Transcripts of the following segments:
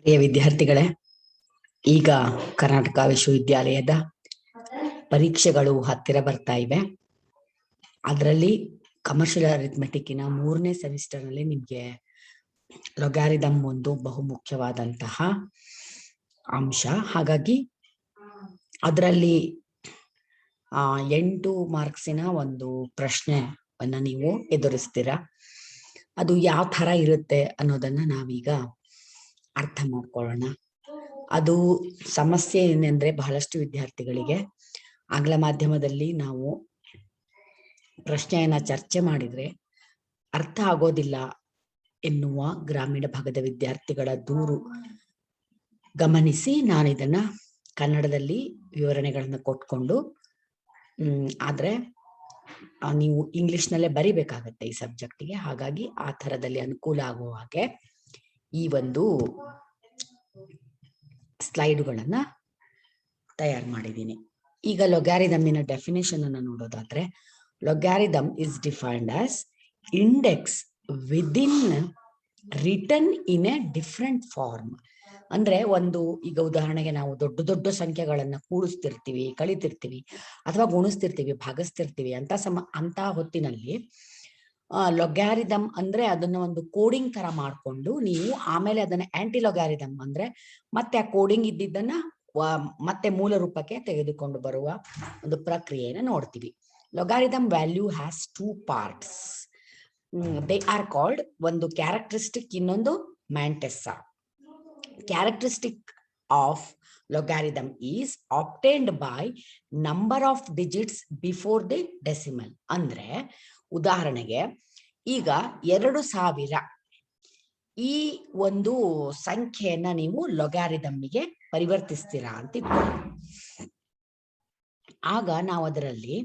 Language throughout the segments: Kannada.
ಪ್ರಿಯ ವಿದ್ಯಾರ್ಥಿಗಳೇ, ಈಗ ಕರ್ನಾಟಕ ವಿಶ್ವವಿದ್ಯಾಲಯದ ಪರೀಕ್ಷೆಗಳು ಹತ್ತಿರ ಬರ್ತಾ ಇವೆ. ಅದರಲ್ಲಿ ಕಮರ್ಷಿಯಲ್ ಅರಿಥಮೆಟಿಕ್ಕಿನ 3ನೇ ಸೆಮಿಸ್ಟರ್ ನಲ್ಲಿ ನಿಮ್ಗೆ ಲೊಗಾರಿದಮ್ ಒಂದು ಬಹು ಮುಖ್ಯವಾದಂತಹ ಅಂಶ. ಹಾಗಾಗಿ ಅದರಲ್ಲಿ 8 ಮಾರ್ಕ್ಸಿನ ಒಂದು ಪ್ರಶ್ನೆಯನ್ನ ನೀವು ಎದುರಿಸ್ತೀರಾ. ಅದು ಯಾವ ತರ ಇರುತ್ತೆ ಅನ್ನೋದನ್ನ ನಾವೀಗ ಅರ್ಥ ಮಾಡ್ಕೊಳ್ಳೋಣ. ಅದು ಸಮಸ್ಯೆ ಏನೆಂದ್ರೆ, ಬಹಳಷ್ಟು ವಿದ್ಯಾರ್ಥಿಗಳಿಗೆ ಆಂಗ್ಲ ಮಾಧ್ಯಮದಲ್ಲಿ ನಾವು ಪ್ರಶ್ನೆಯನ್ನ ಚರ್ಚೆ ಮಾಡಿದ್ರೆ ಅರ್ಥ ಆಗೋದಿಲ್ಲ ಎನ್ನುವ ಗ್ರಾಮೀಣ ಭಾಗದ ವಿದ್ಯಾರ್ಥಿಗಳ ದೂರು ಗಮನಿಸಿ ನಾನು ಇದನ್ನ ಕನ್ನಡದಲ್ಲಿ ವಿವರಣೆಗಳನ್ನ ಕೊಟ್ಕೊಂಡು ಆದ್ರೆ ನೀವು ಇಂಗ್ಲಿಷ್ ನಲ್ಲೇ ಬರಿಬೇಕಾಗತ್ತೆ ಈ ಸಬ್ಜೆಕ್ಟಿಗೆ. ಹಾಗಾಗಿ ಆ ತರದಲ್ಲಿ ಅನುಕೂಲ ಆಗುವ ಹಾಗೆ ಈ ಒಂದು ಸ್ಲೈಡ್ಗಳನ್ನ ತಯಾರು ಮಾಡಿದ್ದೀನಿ. ಈಗ ಲೊಗಾರಿದಮ್ಮಿನ ಡೆಫಿನೇಷನ್ ಅನ್ನ ನೋಡೋದಾದ್ರೆ, logarithm is defined as index within written in a different form. ಅಂದ್ರೆ ಒಂದು, ಈಗ ಉದಾಹರಣೆಗೆ ನಾವು ದೊಡ್ಡ ದೊಡ್ಡ ಸಂಖ್ಯೆಗಳನ್ನ ಕೂಡಿಸ್ತಿರ್ತೀವಿ, ಕಳಿತಿರ್ತೀವಿ, ಅಥವಾ ಗುಣಿಸ್ತಿರ್ತೀವಿ, ಭಾಗಿಸ್ತಿರ್ತೀವಿ ಅಂತ ಹೊತ್ತಿನಲ್ಲಿ ಲೊಗಾರಿದಮ್ ಅಂದ್ರೆ ಅದನ್ನ ಒಂದು ಕೋಡಿಂಗ್ ತರ ಮಾಡ್ಕೊಂಡು ನೀವು ಆಮೇಲೆ ಅದನ್ನ ಆಂಟಿ ಲೊಗಾರಿದಮ್ ಅಂದ್ರೆ ಮತ್ತೆ ಆ ಕೋಡಿಂಗ್ ಇದ್ದಿದ್ದನ್ನ ಮತ್ತೆ ಮೂಲ ರೂಪಕ್ಕೆ ತೆಗೆದುಕೊಂಡು ಬರುವ ಒಂದು ಪ್ರಕ್ರಿಯೆಯನ್ನು ನೋಡ್ತೀವಿ. Logarithm value has 2 parts. They are called, ಒಂದು ಕ್ಯಾರೆಕ್ಟರಿಸ್ಟಿಕ್, ಇನ್ನೊಂದು mantissa. Characteristic of logarithm is obtained by number of digits before the decimal. ಅಂದ್ರೆ ಉದಾಹರಣೆಗೆ ಈಗ 2000 ಈ ಒಂದು ಸಂಖ್ಯೆಯನ್ನ ನೀವು ಲೊಗಾರಿದಮ್ಮಿಗೆ ಪರಿವರ್ತಿಸ್ತೀರಾ ಅಂತ ಇಟ್ಕೊಳ್ಳಿ. ಆಗ ನಾವು ಅದರಲ್ಲಿ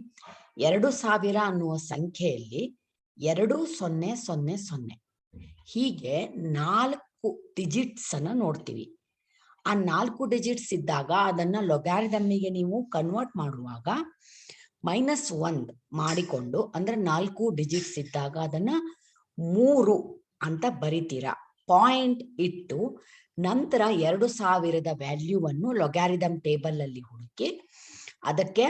2000 ಅನ್ನುವ ಸಂಖ್ಯೆಯಲ್ಲಿ 2000 ಹೀಗೆ 4 ಡಿಜಿಟ್ಸ್ ಅನ್ನ ನೋಡ್ತೀವಿ. ಆ 4 ಡಿಜಿಟ್ಸ್ ಇದ್ದಾಗ ಅದನ್ನ ಲೊಗಾರಿದಮ್ಮಿಗೆ ನೀವು ಕನ್ವರ್ಟ್ ಮಾಡುವಾಗ -1 ಮಾಡಿಕೊಂಡು, ಅಂದ್ರೆ 4 ಡಿಜಿಟ್ಸ್ ಇದ್ದಾಗ ಅದನ್ನ 3 ಅಂತ ಬರಿತೀರಾ, ಪಾಯಿಂಟ್ ಇಟ್ಟು ನಂತರ 2000 ವ್ಯಾಲ್ಯೂವನ್ನು ಲೊಗಾರಿದಮ್ ಟೇಬಲ್ ಅಲ್ಲಿ ಹುಡುಕಿ ಅದಕ್ಕೆ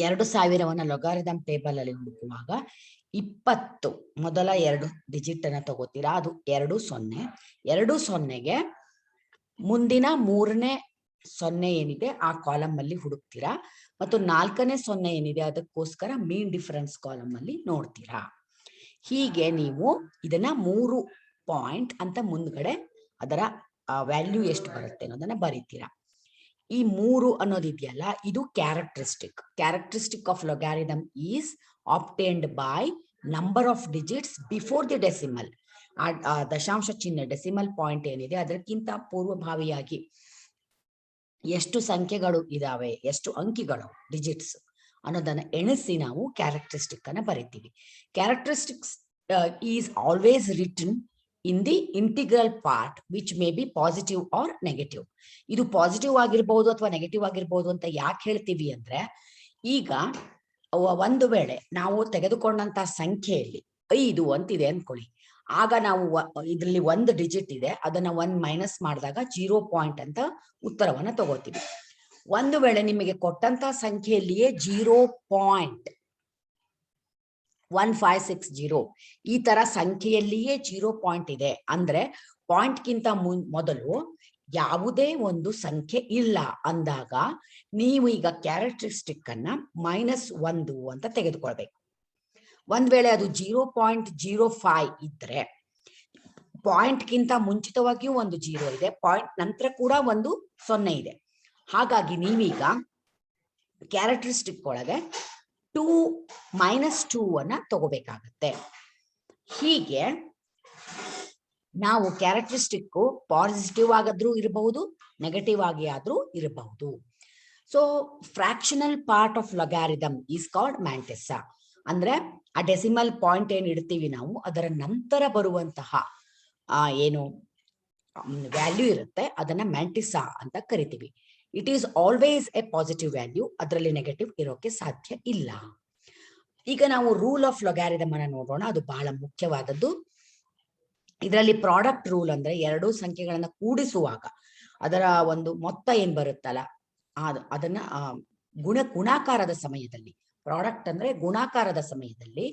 2000 ಲೊಗಾರಿದಮ್ ಟೇಬಲ್ ಅಲ್ಲಿ ಹುಡುಕುವಾಗ 20 ಮೊದಲ 2 ಡಿಜಿಟ್ ಅನ್ನ ತಗೋತೀರಾ, ಅದು 20ಗೆ ಮುಂದಿನ 3ನೇ 0 ಏನಿದೆ ಆ ಕಾಲಮ್ ಅಲ್ಲಿ ಹುಡುಕ್ತೀರಾ, ಮತ್ತು 4ನೇ 0 ಏನಿದೆ ಅದಕ್ಕೋಸ್ಕರ ಮೀನ್ ಡಿಫರೆನ್ಸ್ ಕಾಲಮ್ ಅಲ್ಲಿ ನೋಡ್ತೀರಾ. ಹೀಗೆ ನೀವು ಇದನ್ನ 3 ಪಾಯಿಂಟ್ ಅಂತ ಮುಂದ್ಗಡೆ ಅದರ ವ್ಯಾಲ್ಯೂ ಎಷ್ಟು ಬರುತ್ತೆ ಅನ್ನೋದನ್ನ ಬರೀತೀರಾ. ಈ 3 ಅನ್ನೋದಿದೆಯಲ್ಲ, ಇದು characteristic of logarithm is obtained by number of digits before the decimal. ಆ ದಶಾಂಶ ಚಿಹ್ನೆ ಡೆಸಿಮಲ್ ಪಾಯಿಂಟ್ ಏನಿದೆ ಅದಕ್ಕಿಂತ ಪೂರ್ವಭಾವಿಯಾಗಿ ಎಷ್ಟು ಸಂಖ್ಯೆಗಳು ಇದಾವೆ, ಎಷ್ಟು ಅಂಕಿಗಳು, ಡಿಜಿಟ್ಸ್ ಅನ್ನೋದನ್ನ ಎಣಿಸಿ ನಾವು ಕ್ಯಾರೆಕ್ಟರಿಸ್ಟಿಕ್ ಅನ್ನ ಬರಿತೀವಿ. Characteristics is always written in the integral part which may be positive or negative. ಇದು ಪಾಸಿಟಿವ್ ಆಗಿರ್ಬೋದು ಅಥವಾ ನೆಗೆಟಿವ್ ಆಗಿರ್ಬೋದು ಅಂತ ಯಾಕೆ ಹೇಳ್ತೀವಿ ಅಂದ್ರೆ, ಈಗ ಒಂದು ವೇಳೆ ನಾವು ತೆಗೆದುಕೊಂಡಂತ ಸಂಖ್ಯೆಯಲ್ಲಿ 5 ಅಂತಿದೆ ಅನ್ಕೊಳ್ಳಿ, ಆಗ ನಾವು ಇದರಲ್ಲಿ 1 ಡಿಜಿಟ್ ಇದೆ, ಅದನ್ನ 1 ಮೈನಸ್ ಮಾಡಿದಾಗ 0 ಪಾಯಿಂಟ್ ಅಂತ ಉತ್ತರವನ್ನ ತಗೋತೀವಿ. ಒಂದು ವೇಳೆ ನಿಮಗೆ ಕೊಟ್ಟಂತ ಸಂಖ್ಯೆಯಲ್ಲಿಯೇ 0.1560 ಈ ತರ ಸಂಖ್ಯೆಯಲ್ಲಿಯೇ 0 ಪಾಯಿಂಟ್ ಇದೆ ಅಂದ್ರೆ ಪಾಯಿಂಟ್ಗಿಂತ ಮೊದಲು ಯಾವುದೇ ಒಂದು ಸಂಖ್ಯೆ ಇಲ್ಲ ಅಂದಾಗ ನೀವು ಈಗ ಕ್ಯಾರೆಕ್ಟರಿಸ್ಟಿಕ್ ಅನ್ನ -1 ಅಂತ ತೆಗೆದುಕೊಳ್ಬೇಕು. ಒಂದ್ ವೇಳೆ ಅದು 0.05 ಇದ್ರೆ ಪಾಯಿಂಟ್ಗಿಂತ ಮುಂಚಿತವಾಗಿಯೂ ಒಂದು 0 ಇದೆ, ಪಾಯಿಂಟ್ ನಂತರ ಕೂಡ ಒಂದು 0 ಇದೆ. ಹಾಗಾಗಿ ನೀವೀಗ ಕ್ಯಾರೆಕ್ಟರಿಸ್ಟಿಕ್ ಒಳಗೆ -2 ಅನ್ನ ತಗೋಬೇಕಾಗತ್ತೆ. ಹೀಗೆ ನಾವು ಕ್ಯಾರೆಕ್ಟರಿಸ್ಟಿಕ್ ಪಾಸಿಟಿವ್ ಆಗಾದ್ರೂ ಇರಬಹುದು, ನೆಗೆಟಿವ್ ಆಗಿ ಆದ್ರೂ ಇರಬಹುದು. So fractional part of logarithm is called mantissa. ಅಂದ್ರೆ ಆ ಡೆಸಿಮಲ್ ಪಾಯಿಂಟ್ ಏನ್ ಇಡ್ತೀವಿ ನಾವು, ಅದರ ನಂತರ ಬರುವಂತಹ ಏನು ವ್ಯಾಲ್ಯೂ ಇರುತ್ತೆ ಅದನ್ನ ಮ್ಯಾಂಟಿಸಾ ಅಂತ ಕರಿತೀವಿ. It is always A positive value, ಅದರಲ್ಲಿ ನೆಗೆಟಿವ್ ಇರೋಕೆ ಸಾಧ್ಯ ಇಲ್ಲ. ಈಗ ನಾವು ರೂಲ್ ಆಫ್ ಲೊಗಾರಿದಮ್ ಅನ್ನ ನೋಡೋಣ. ಅದು ಬಹಳ ಮುಖ್ಯವಾದದ್ದು. ಇದರಲ್ಲಿ ಪ್ರಾಡಕ್ಟ್ ರೂಲ್ ಅಂದ್ರೆ ಎರಡು ಸಂಖ್ಯೆಗಳನ್ನ ಕೂಡಿಸುವಾಗ ಅದರ ಒಂದು ಮೊತ್ತ ಏನ್ ಬರುತ್ತಲ್ಲ ಅದನ್ನ ಗುಣಾಕಾರದ ಸಮಯದಲ್ಲಿ, ಪ್ರಾಡಕ್ಟ್ ಅಂದ್ರೆ ಗುಣಾಕಾರದ ಸಮಯದಲ್ಲಿ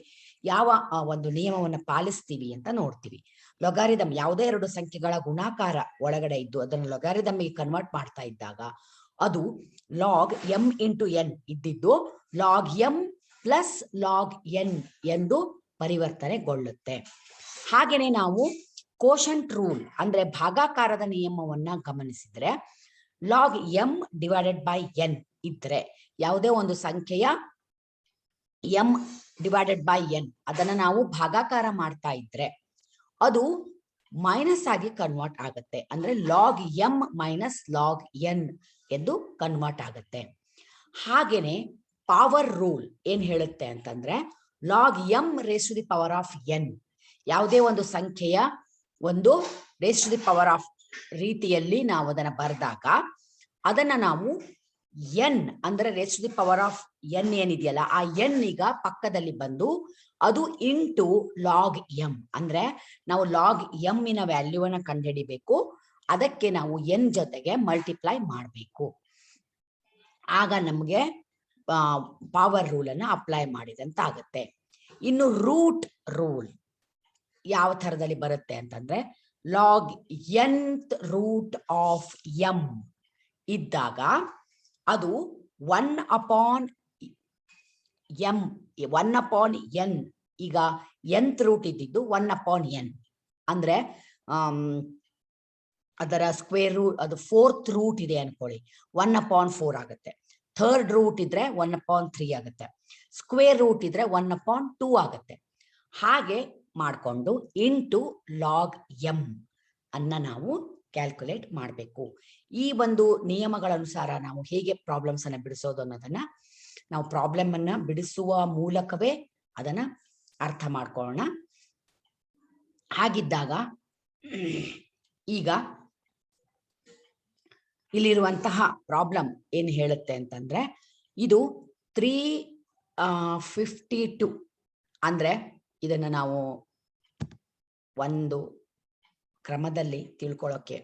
ಯಾವ ಒಂದು ನಿಯಮವನ್ನ ಪಾಲಿಸ್ತೀವಿ ಅಂತ ನೋಡ್ತೀವಿ. ಲೊಗಾರಿದಮ್ ಯಾವುದೇ ಎರಡು ಸಂಖ್ಯೆಗಳ ಗುಣಾಕಾರ ಒಳಗಡೆ ಇದ್ದು ಅದನ್ನು ಲೊಗಾರಿದಮ್ ಕನ್ವರ್ಟ್ ಮಾಡ್ತಾ ಇದ್ದಾಗ ಅದು ಲಾಗ್ ಎಂ ಇಂಟು ಎನ್ ಇದ್ದಿದ್ದು log M plus log N ಎಂದು ಪರಿವರ್ತನೆಗೊಳ್ಳುತ್ತೆ. ಹಾಗೇನೆ ನಾವು ಕೋಶಂಟ್ ರೂಲ್ ಅಂದ್ರೆ ಭಾಗಾಕಾರದ ನಿಯಮವನ್ನ ಗಮನಿಸಿದ್ರೆ log M divided by N ಇದ್ರೆ ಯಾವುದೇ ಒಂದು ಸಂಖ್ಯೆಯ ಎಂ ಡಿವೈಡೆಡ್ ಬೈ ಎನ್ ಅದನ್ನ ನಾವು ಭಾಗಾಕಾರ ಮಾಡ್ತಾ ಇದ್ರೆ ಅದು ಮೈನಸ್ ಆಗಿ ಕನ್ವರ್ಟ್ ಆಗುತ್ತೆ. ಅಂದ್ರೆ log M minus log N ಎಂದು ಕನ್ವರ್ಟ್ ಆಗುತ್ತೆ. ಹಾಗೇನೆ ಪವರ್ ರೂಲ್ ಏನ್ ಹೇಳುತ್ತೆ ಅಂತಂದ್ರೆ log M raise to the power of N ಯಾವುದೇ ಒಂದು ಸಂಖ್ಯೆಯ ಒಂದು raise to the power of ರೀತಿಯಲ್ಲಿ ನಾವು ಅದನ್ನ ಬರೆದಾಗ ಅದನ್ನ ನಾವು ಎನ್ ಅಂದ್ರೆ raise to the power of N ಏನಿದೆಯಲ್ಲ ಆ ಎನ್ ಈಗ ಪಕ್ಕದಲ್ಲಿ ಬಂದು ಅದು ಇಂಟು ಲಾಗ್ ಎಂ ಅಂದ್ರೆ ನಾವು ಲಾಗ್ ಎಂ ಇನ ವ್ಯಾಲ್ಯೂವನ್ನ ಕಂಡುಹಿಡಿಬೇಕು. ಅದಕ್ಕೆ ನಾವು ಎನ್ ಜೊತೆಗೆ ಮಲ್ಟಿಪ್ಲೈ ಮಾಡಬೇಕು. ಆಗ ನಮಗೆ ಪವರ್ ರೂಲ್ ಅನ್ನ ಅಪ್ಲೈ ಮಾಡಿದಂತ ಆಗುತ್ತೆ. ಇನ್ನು ರೂಟ್ ರೂಲ್ ಯಾವ ಥರದಲ್ಲಿ ಬರುತ್ತೆ ಅಂತಂದ್ರೆ log nth root of M ಇದ್ದಾಗ ಅದು 1/m 1/n ಈಗ nth ರೂಟ್ ಇದ್ದಿದ್ದು 1/n ಅಂದ್ರೆ ಅದರ ಸ್ಕ್ವೇರ್ ರೂಟ್ ಅದು 4th ರೂಟ್ ಇದೆ ಅನ್ಕೊಳ್ಳಿ 1/4 ಆಗುತ್ತೆ. ಥರ್ಡ್ ರೂಟ್ ಇದ್ರೆ 1/3 ಆಗುತ್ತೆ. ಸ್ಕ್ವೇರ್ ರೂಟ್ ಇದ್ರೆ 1/2 ಆಗುತ್ತೆ. ಹಾಗೆ ಮಾಡಿಕೊಂಡು ಇಂಟು ಲಾಗ್ ಎಂ ಅನ್ನ ನಾವು ಕ್ಯಾಲ್ಕುಲೇಟ್ ಮಾಡಬೇಕು. ಈ ಒಂದು ನಿಯಮಗಳ ಅನುಸಾರ ನಾವು ಹೇಗೆ ಪ್ರಾಬ್ಲಮ್ಸ್ ಅನ್ನ ಬಿಡಿಸೋದು ಅನ್ನೋದನ್ನ ನಾವು ಪ್ರಾಬ್ಲಮ್ ಅನ್ನ ಬಿಡಿಸುವ ಮೂಲಕವೇ ಅದನ್ನ ಅರ್ಥ ಮಾಡ್ಕೊಳ್ಳೋಣ. ಹಾಗಿದ್ದಾಗ ಈಗ ಇಲ್ಲಿರುವಂತಹ ಪ್ರಾಬ್ಲಮ್ ಏನ್ ಹೇಳುತ್ತೆ ಅಂತಂದ್ರೆ ಇದು 352 ಅಂದ್ರೆ ಇದನ್ನ ನಾವು ಒಂದು ಕ್ರಮದಲ್ಲಿ ತಿಳ್ಕೊಳ್ಳೋಕೆ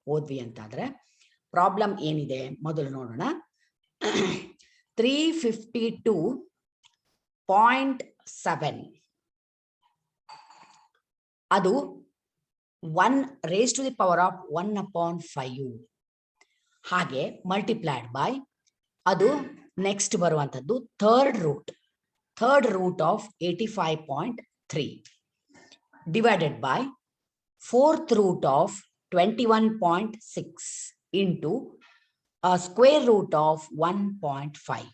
ಹೋದ್ವಿ ಅಂತಾದ್ರೆ ಪ್ರಾಬ್ಲಮ್ ಏನಿದೆ ಮೊದಲು ನೋಡೋಣ. 352.7 ಅದು 1 raised to the power of 1/5 ಹಾಗೆ ಮಲ್ಟಿಪ್ಲೈಡ್ ಬೈ ಅದು ನೆಕ್ಸ್ಟ್ ಬರುವಂತದ್ದು third root of 85.3 divided by 4th root of 21.6 into square root of 1.5.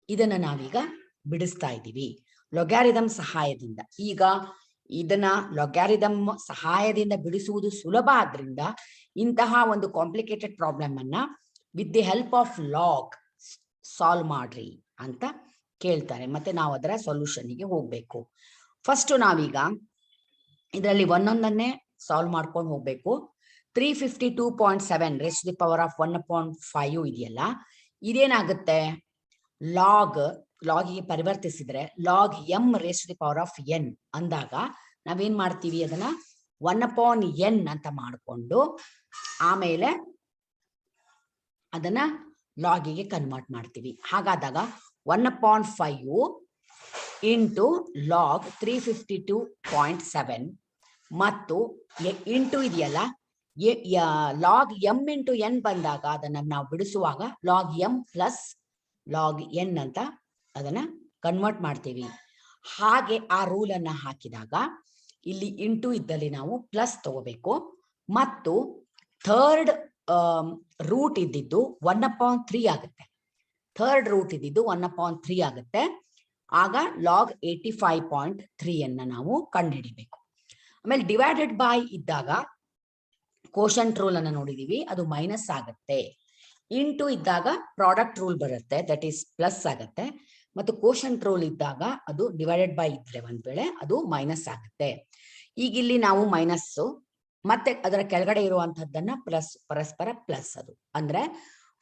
ಇದನ್ನ ನಾವೀಗ ಬಿಡಿಸ್ತಾ ಇದ್ದೀವಿ ಲೊಗ್ಯಾರಿದಮ್ ಸಹಾಯದಿಂದ. ಈಗ ಇದನ್ನ ಲೊಗ್ಯಾರಿದಮ್ ಸಹಾಯದಿಂದ ಬಿಡಿಸುವುದು ಸುಲಭ ಆದ್ರಿಂದ ಇಂತಹ ಒಂದು ಕಾಂಪ್ಲಿಕೇಟೆಡ್ ಪ್ರಾಬ್ಲಮ್ ಅನ್ನ with the help of log solve ಮಾಡ್ರಿ ಅಂತ ಕೇಳ್ತಾರೆ. ಮತ್ತೆ ನಾವು ಅದರ ಸೊಲ್ಯೂಷನ್ಗೆ ಹೋಗ್ಬೇಕು. ಫಸ್ಟ್ ನಾವೀಗ ಇದರಲ್ಲಿ ಒಂದೊಂದನ್ನೇ ಸಾಲ್ವ್ ಮಾಡ್ಕೊಂಡು ಹೋಗ್ಬೇಕು. 352.7 raised to the power of 1/5 ಇದೆಯಲ್ಲ ಇದೇನಾಗುತ್ತೆ ಲಾಗಿಗೆ ಪರಿವರ್ತಿಸಿದ್ರೆ log M raised to the power of n ಅಂದಾಗ ನಾವೇನ್ ಮಾಡ್ತೀವಿ ಅದನ್ನ 1/n ಅಂತ ಮಾಡಿಕೊಂಡು ಆಮೇಲೆ ಅದನ್ನ ಲಾಗಿಗೆ ಕನ್ವರ್ಟ್ ಮಾಡ್ತೀವಿ. ಹಾಗಾದಾಗ 1/5 ಇಂಟು ಲಾಗ್ 352.7 ಮತ್ತು ಇಂಟು ಇದೆಯಲ್ಲ ಲಾಗ್ ಎಂ ಇಂಟು ಎನ್ ಬಂದಾಗ ಅದನ್ನ ನಾವು ಬಿಡಿಸುವಾಗ log M plus log N ಅಂತ ಅದನ್ನ ಕನ್ವರ್ಟ್ ಮಾಡ್ತೀವಿ. ಹಾಗೆ ಆ ರೂಲ್ ಅನ್ನ ಹಾಕಿದಾಗ ಇಲ್ಲಿ ಇಂಟು ಇದ್ದಲ್ಲಿ ನಾವು ಪ್ಲಸ್ ತಗೋಬೇಕು ಮತ್ತು ಥರ್ಡ್ ರೂಟ್ ಇದ್ದಿದ್ದು 1/3 ಆಗುತ್ತೆ. ಥರ್ಡ್ ರೂಟ್ ಇದ್ದಿದ್ದು 1/3 ಆಗುತ್ತೆ. ಆಗ ಲಾಗ್ 85.3 ಅನ್ನ ನಾವು ಕಂಡುಹಿಡಿಬೇಕು. ಆಮೇಲೆ ಡಿವೈಡೆಡ್ ಬೈ ಇದ್ದಾಗ ಕೋಶಂಟ್ ರೂಲ್ ಅನ್ನ ನೋಡಿದೀವಿ, ಅದು ಮೈನಸ್ ಆಗುತ್ತೆ. ಇಂಟು ಇದ್ದಾಗ ಪ್ರಾಡಕ್ಟ್ ರೂಲ್ ಬರುತ್ತೆ, ದಟ್ ಈಸ್ ಪ್ಲಸ್ ಆಗುತ್ತೆ. ಮತ್ತು ಕೋಶಂಟ್ ರೂಲ್ ಇದ್ದಾಗ ಅದು ಡಿವೈಡೆಡ್ ಬೈ ಇದ್ರೆ ಒಂದ್ ವೇಳೆ ಅದು ಮೈನಸ್ ಆಗುತ್ತೆ. ಈಗ ಇಲ್ಲಿ ನಾವು ಮೈನಸ್ಸು ಮತ್ತೆ ಅದರ ಕೆಳಗಡೆ ಇರುವಂತಹದ್ದನ್ನ ಪ್ಲಸ್, ಪರಸ್ಪರ ಪ್ಲಸ್. ಅದು ಅಂದ್ರೆ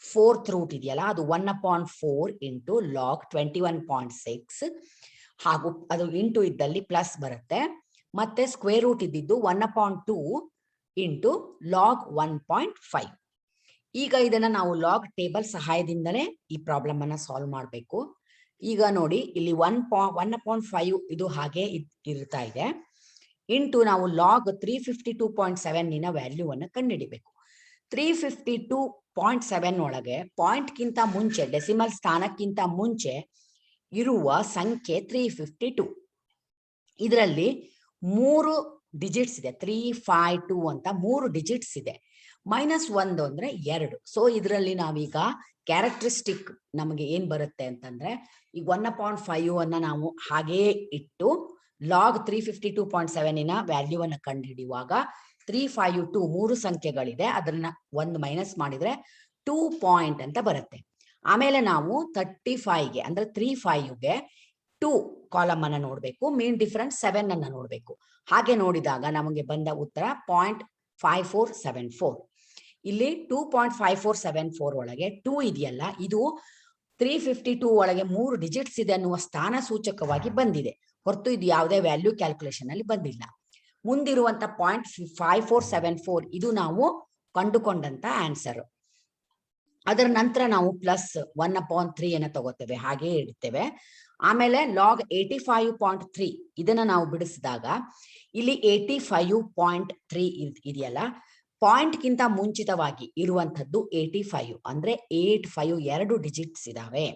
4th ರೂಟ್ ಇದೆಯಲ್ಲ ಅದು 1/4 ಇಂಟು ಲಾಗ್ 21.6 ಹಾಗೂ ಅದು ಇಂಟು ಇದ್ದಲ್ಲಿ ಪ್ಲಸ್ ಬರುತ್ತೆ. ಮತ್ತೆ ಸ್ಕ್ವೇರ್ ರೂಟ್ ಇದ್ದಿದ್ದು 1/2 ಇಂಟು ಲಾಗ್ 1.5. ಈಗ ಇದನ್ನ ನಾವು ಲಾಗ್ ಟೇಬಲ್ ಸಹಾಯದಿಂದಲೇ ಈ ಪ್ರಾಬ್ಲಮ್ ಅನ್ನ ಸಾಲ್ವ್ ಮಾಡಬೇಕು. ಈಗ ನೋಡಿ ಇಲ್ಲಿ 1/5 ಇದು ಹಾಗೆ ಇರ್ತಾ ಇದೆ. ಇಂಟು ನಾವು ಲಾಗ್ 352.7 ವ್ಯಾಲ್ಯೂವನ್ನು ಕಂಡುಹಿಡಿಬೇಕು. 352.7 ಒಳಗೆ ಪಾಯಿಂಟ್ಗಿಂತ ಮುಂಚೆ, ಡೆಸಿಮಲ್ ಸ್ಥಾನಕ್ಕಿಂತ ಮುಂಚೆ ಇರುವ ಸಂಖ್ಯೆ 352. ಇದರಲ್ಲಿ 3 ಡಿಜಿಟ್ಸ್ ಇದೆ. 352 ಅಂತ 3 ಡಿಜಿಟ್ಸ್ ಇದೆ. -1 ಅಂದ್ರೆ 2. ಸೊ ಇದರಲ್ಲಿ ನಾವೀಗ ಕ್ಯಾರೆಕ್ಟರಿಸ್ಟಿಕ್ ನಮಗೆ ಏನ್ ಬರುತ್ತೆ ಅಂತಂದ್ರೆ, ಈ 1/5 ಅನ್ನ ನಾವು ಹಾಗೇ ಇಟ್ಟು ಲಾಗ್ 352.7 ವ್ಯಾಲ್ಯೂವನ್ನು ಕಂಡುಹಿಡಿಯುವಾಗ 352 3 ಸಂಖ್ಯೆಗಳಿದೆ, ಅದನ್ನ 1 ಮೈನಸ್ ಮಾಡಿದ್ರೆ 2 ಪಾಯಿಂಟ್ ಅಂತ ಬರುತ್ತೆ. ಆಮೇಲೆ ನಾವು 35ಗೆ ಅಂದ್ರೆ 35ಗೆ 2 ಕಾಲಮ್ ಅನ್ನ ನೋಡ್ಬೇಕು, ಮೀನ್ ಡಿಫರೆನ್ಸ್ 7 ಅನ್ನ ನೋಡ್ಬೇಕು. ಹಾಗೆ ನೋಡಿದಾಗ ನಮಗೆ ಬಂದ ಉತ್ತರ 0.5474. ಇಲ್ಲಿ 2.5474 ಒಳಗೆ 2 ಇದೆಯಲ್ಲ, ಇದು 352 ಒಳಗೆ 3 ಡಿಜಿಟ್ಸ್ ಇದೆ ಅನ್ನುವ ಸ್ಥಾನ ಸೂಚಕವಾಗಿ ಬಂದಿದೆ, ಹೊರತು ಇದು ಯಾವುದೇ ವ್ಯಾಲ್ಯೂ ಕ್ಯಾಲ್ಕುಲೇಷನ್ ಅಲ್ಲಿ ಬಂದಿಲ್ಲ. ಮುಂದಿರುವಂತ 0.5474 ಇದು ನಾವು ಕಂಡುಕೊಂಡಂತ ಆನ್ಸರ್. ಅದರ ನಂತರ ನಾವು ಪ್ಲಸ್ 1/3 ಅನ್ನ ತಗೋತೇವೆ, ಹಾಗೆ ಇಡ್ತೇವೆ. ಆಮೇಲೆ ಲಾಗ್ 85.3 ಇದನ್ನ ನಾವು ಬಿಡಿಸಿದಾಗ ಇಲ್ಲಿ 85.3 ಇದೆಯಲ್ಲ, ಪಾಯಿಂಟ್ಗಿಂತ ಮುಂಚಿತವಾಗಿ ಇರುವಂತದ್ದು 85 ಅಂದ್ರೆ 85 2 ಡಿಜಿಟ್ಸ್ ಇದಾವೆ.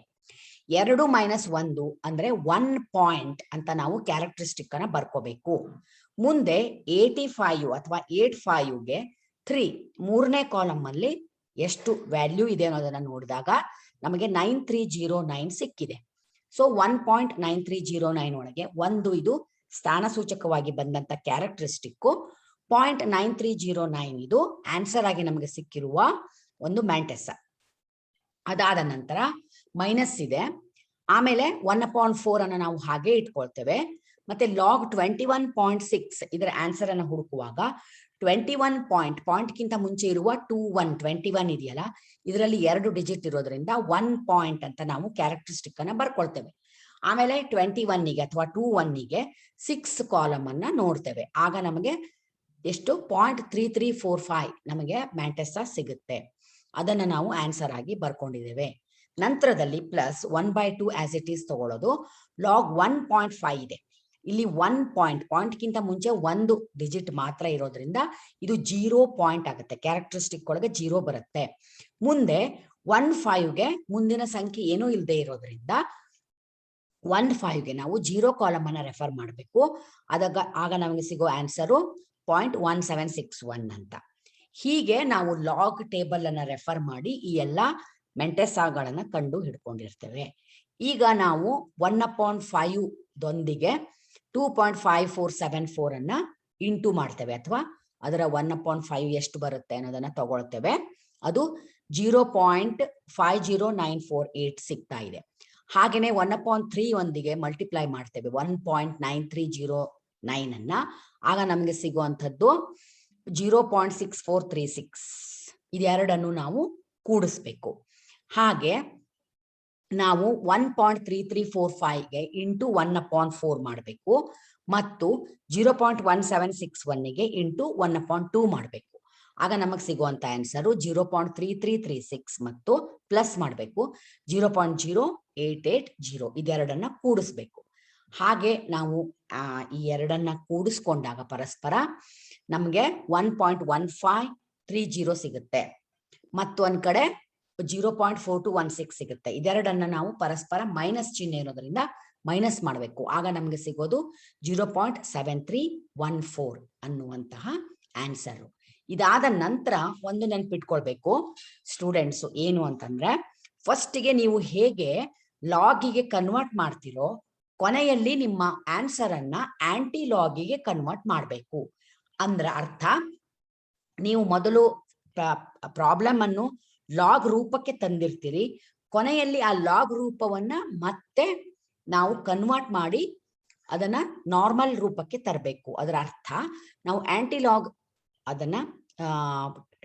2 - 1 ಅಂದ್ರೆ 1 ಪಾಯಿಂಟ್ ಅಂತ ನಾವು ಕ್ಯಾರೆಕ್ಟರಿಸ್ಟಿಕ್ ಅನ್ನ ಬರ್ಕೋಬೇಕು. ಮುಂದೆ 85 ಅಥವಾ 85ಗೆ 3 ಮೂರನೇ ಕಾಲಮ್ ಅಲ್ಲಿ ಎಷ್ಟು ವ್ಯಾಲ್ಯೂ ಇದೆ ಅನ್ನೋದನ್ನ ನೋಡಿದಾಗ ನಮಗೆ 9309 ಸಿಕ್ಕಿದೆ. ಸೊ 1.9309 ಒಳಗೆ 1 ಇದು ಸ್ಥಾನ ಸೂಚಕವಾಗಿ ಬಂದಂತ ಕ್ಯಾರೆಕ್ಟರಿಸ್ಟಿಕ್, 0.9309 ಇದು ಆನ್ಸರ್ ಆಗಿ ನಮಗೆ ಸಿಕ್ಕಿರುವ ಒಂದು ಮ್ಯಾಂಟೆಸ. ಅದಾದ ನಂತರ ಮೈನಸ್ ಇದೆ. ಆಮೇಲೆ 1/4 ಅನ್ನ ನಾವು ಹಾಗೆ ಇಟ್ಕೊಳ್ತೇವೆ. ಮತ್ತೆ ಲಾಗ್ 21.6 ಇದರ ಆನ್ಸರ್ ಅನ್ನ ಹುಡುಕುವಾಗ 21 ಪಾಯಿಂಟ್ಗಿಂತ ಮುಂಚೆ ಇರುವ 21 ಇದೆಯಲ್ಲ, ಇದರಲ್ಲಿ 2 ಡಿಜಿಟ್ ಇರೋದ್ರಿಂದ 1 ಪಾಯಿಂಟ್ ಅಂತ ನಾವು ಕ್ಯಾರೆಕ್ಟರಿಸ್ಟಿಕ್ ಅನ್ನ ಬರ್ಕೊಳ್ತೇವೆ. ಆಮೇಲೆ 21ಗೆ ಅಥವಾ 21ಗೆ 6 ಕಾಲಮ್ ಅನ್ನ ನೋಡ್ತೇವೆ. ಆಗ ನಮಗೆ ಎಷ್ಟು 0.3345 ನಮಗೆ ಮ್ಯಾಂಟೆಸ ಸಿಗುತ್ತೆ. ಅದನ್ನ ನಾವು ಆನ್ಸರ್ ಆಗಿ ಬರ್ಕೊಂಡಿದ್ದೇವೆ. ನಂತರದಲ್ಲಿ ಪ್ಲಸ್ 1/2 ಆಸ್ ಇಟ್ ಈಸ್ ತಗೊಳ್ಳೋದು. ಲಾಗ್ 1.5 ಇದೆ. ಇಲ್ಲಿ 1 ಪಾಯಿಂಟ್ಗಿಂತ ಮುಂಚೆ 1 ಡಿಜಿಟ್ ಮಾತ್ರ ಇರೋದ್ರಿಂದ ಇದು 0 ಪಾಯಿಂಟ್ ಆಗುತ್ತೆ, ಕ್ಯಾರೆಕ್ಟರಿಸ್ಟಿಕ್ ಒಳಗೆ 0 ಬರುತ್ತೆ. ಮುಂದೆ 1/5ಗೆ ಮುಂದಿನ ಸಂಖ್ಯೆ ಏನೂ ಇಲ್ಲದೆ ಇರೋದ್ರಿಂದ 1/5ಗೆ ನಾವು 0 ಕಾಲಮ್ ಅನ್ನ ರೆಫರ್ ಮಾಡಬೇಕು. ಆಗ ನಮಗೆ ಸಿಗೋ ಆನ್ಸರು 0.1761 ಅಂತ. ಹೀಗೆ ನಾವು ಲಾಗ್ ಟೇಬಲ್ ಅನ್ನ ರೆಫರ್ ಮಾಡಿ ಈ ಎಲ್ಲಾ ಮೆಂಟೆಸಾಗಳನ್ನ ಕಂಡು ಹಿಡ್ಕೊಂಡಿರ್ತೇವೆ. ಈಗ ನಾವು 1/5 ದೊಂದಿಗೆ 2.5474 ಅನ್ನ ಇಂಟು ಮಾಡ್ತೇವೆ, ಅಥವಾ ಅದರ 1/5 ಎಷ್ಟು ಬರುತ್ತೆ ಅನ್ನೋದನ್ನ ತಗೊಳ್ತೇವೆ. ಅದು 0.509488 ಸಿಗ್ತಾ ಇದೆ. ಹಾಗೇನೆ 1/3 ಒಂದಿಗೆ ಮಲ್ಟಿಪ್ಲೈ ಮಾಡ್ತೇವೆ 1.9309 ಅನ್ನ. ಆಗ ನಮಗೆ ಸಿಗುವಂಥದ್ದು 0.6436. ಇದೆರಡನ್ನು ನಾವು ಕೂಡಿಸ್ಬೇಕು. ಹಾಗೆ ನಾವು 1.3345ಗೆ ಇಂಟು 1/4 ಮಾಡಬೇಕು ಮತ್ತು 0.1761ಗೆ ಇಂಟು 1/2 ಮಾಡಬೇಕು. ಆಗ ನಮಗೆ ಸಿಗುವಂತ ಆನ್ಸರು 0.3336 ಮತ್ತು ಪ್ಲಸ್ ಮಾಡಬೇಕು 0.0880. ಇದೆರಡನ್ನ ಕೂಡಿಸ್ಬೇಕು. ಹಾಗೆ ನಾವು ಈ ಎರಡನ್ನ ಕೂಡಿಸ್ಕೊಂಡಾಗ ಪರಸ್ಪರ ನಮಗೆ 1.1530 ಸಿಗುತ್ತೆ. ಮತ್ತೊಂದ್ ಕಡೆ 0.4216 ಸಿಗುತ್ತೆ. ಇದೆರಡನ್ನ ನಾವು ಪರಸ್ಪರ ಮೈನಸ್ ಚಿಹ್ನೆ ಇರೋದ್ರಿಂದ ಮೈನಸ್ ಮಾಡಬೇಕು. ಆಗ ನಮಗೆ ಸಿಗೋದು 0.7314 ಅನ್ನುವಂತಹ ಆನ್ಸರ್. ಇದಾದ ನಂತರ ಒಂದು ನೆನ್ಪಿಟ್ಕೊಳ್ಬೇಕು ಸ್ಟೂಡೆಂಟ್ಸ್, ಏನು ಅಂತಂದ್ರೆ ಫಸ್ಟಿಗೆ ನೀವು ಹೇಗೆ ಲಾಗಿಗೆ ಕನ್ವರ್ಟ್ ಮಾಡ್ತಿರೋ, ಕೊನೆಯಲ್ಲಿ ನಿಮ್ಮ ಆನ್ಸರ್ ಅನ್ನ ಆಂಟಿ ಲಾಗಿಗೆ ಕನ್ವರ್ಟ್ ಮಾಡಬೇಕು. ಅಂದ್ರ ಅರ್ಥ, ನೀವು ಮೊದಲು ಪ್ರಾಬ್ಲಮ್ ಅನ್ನು ಲಾಗ್ ರೂಪಕ್ಕೆ ತಂದಿರ್ತೀರಿ, ಕೊನೆಯಲ್ಲಿ ಆ ಲಾಗ್ ರೂಪವನ್ನ ಮತ್ತೆ ನಾವು ಕನ್ವರ್ಟ್ ಮಾಡಿ ಅದನ್ನ ನಾರ್ಮಲ್ ರೂಪಕ್ಕೆ ತರಬೇಕು. ಅದರ ಅರ್ಥ ನಾವು ಆಂಟಿ ಲಾಗ್ ಅದನ್ನ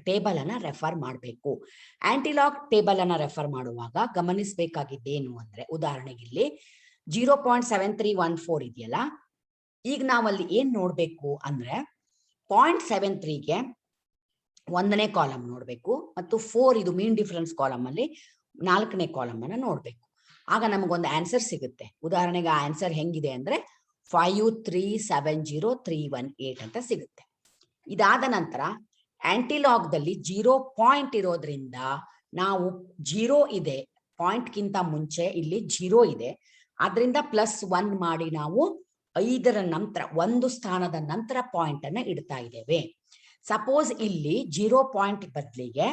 ಟೇಬಲ್ ಅನ್ನ ರೆಫರ್ ಮಾಡಬೇಕು. ಆಂಟಿ ಲಾಗ್ ಟೇಬಲ್ ಅನ್ನ ರೆಫರ್ ಮಾಡುವಾಗ ಗಮನಿಸಬೇಕಾಗಿದ್ದೇನು ಅಂದ್ರೆ, ಉದಾಹರಣೆಗೆ ಇಲ್ಲಿ 0.7314 ಇದೆಯಲ್ಲ, ಈಗ ನಾವಲ್ಲಿ ಏನ್ ನೋಡ್ಬೇಕು ಅಂದ್ರೆ 0.73ಗೆ 1ನೇ ಕಾಲಮ್ ನೋಡ್ಬೇಕು ಮತ್ತು 4 ಇದು ಮೀನ್ ಡಿಫರೆನ್ಸ್ ಕಾಲಮ್ ಅಲ್ಲಿ 4ನೇ ಕಾಲಮ್ ಅನ್ನ ನೋಡ್ಬೇಕು. ಆಗ ನಮಗೊಂದು ಆನ್ಸರ್ ಸಿಗುತ್ತೆ. ಉದಾಹರಣೆಗೆ ಆ ಆನ್ಸರ್ ಹೆಂಗಿದೆ ಅಂದ್ರೆ 5370318 ಅಂತ ಸಿಗುತ್ತೆ. ಇದಾದ ನಂತರ ಆಂಟಿಲಾಗ್ದಲ್ಲಿ 0 ಪಾಯಿಂಟ್ ಇರೋದ್ರಿಂದ ನಾವು 0 ಇದೆ, ಪಾಯಿಂಟ್ಗಿಂತ ಮುಂಚೆ ಇಲ್ಲಿ 0 ಇದೆ, ಆದ್ರಿಂದ +1 ಮಾಡಿ ನಾವು 5ರ ನಂತರ 1 ಸ್ಥಾನದ ನಂತರ ಪಾಯಿಂಟ್ ಅನ್ನ ಇಡ್ತಾ ಇದ್ದೇವೆ. ಸಪೋಸ್ ಇಲ್ಲಿ 0 ಪಾಯಿಂಟ್ ಬದಲಿಗೆ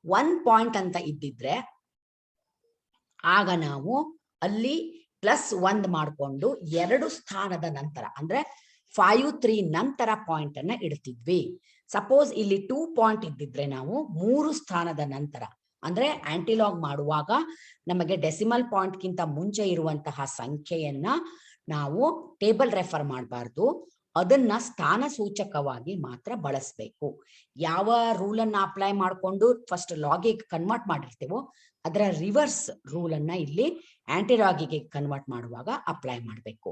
1 ಪಾಯಿಂಟ್ ಅಂತ ಇದ್ದಿದ್ರೆ ಆಗ ನಾವು ಅಲ್ಲಿ +1 ಮಾಡಿಕೊಂಡು 2 ಸ್ಥಾನದ ನಂತರ ಅಂದ್ರೆ 53 ನಂತರ ಪಾಯಿಂಟ್ ಅನ್ನ ಇಡ್ತಿದ್ವಿ. ಸಪೋಸ್ ಇಲ್ಲಿ 2 ಪಾಯಿಂಟ್ ಇದ್ದಿದ್ರೆ ನಾವು 3 ಸ್ಥಾನದ ನಂತರ ಅಂದ್ರೆ ಆಂಟಿಲಾಗ್ ಮಾಡುವಾಗ ನಮಗೆ ಡೆಸಿಮಲ್ ಪಾಯಿಂಟ್ ಗಿಂತ ಮುಂಚೆ ಇರುವಂತಹ ಸಂಖ್ಯೆಯನ್ನ ನಾವು ಟೇಬಲ್ ರೆಫರ್ ಮಾಡಬಾರ್ದು, ಅದನ್ನ ಸ್ಥಾನ ಸೂಚಕವಾಗಿ ಮಾತ್ರ ಬಳಸಬೇಕು. ಯಾವ ರೂಲ್ ಅನ್ನ ಅಪ್ಲೈ ಮಾಡಿಕೊಂಡು ಫಸ್ಟ್ ಲಾಗಿಗೆ ಕನ್ವರ್ಟ್ ಮಾಡಿರ್ತೀವೋ ಅದರ ರಿವರ್ಸ್ ರೂಲ್ ಅನ್ನ ಇಲ್ಲಿ ಆಂಟಿಲಾಗಿಗೆ ಕನ್ವರ್ಟ್ ಮಾಡುವಾಗ ಅಪ್ಲೈ ಮಾಡಬೇಕು.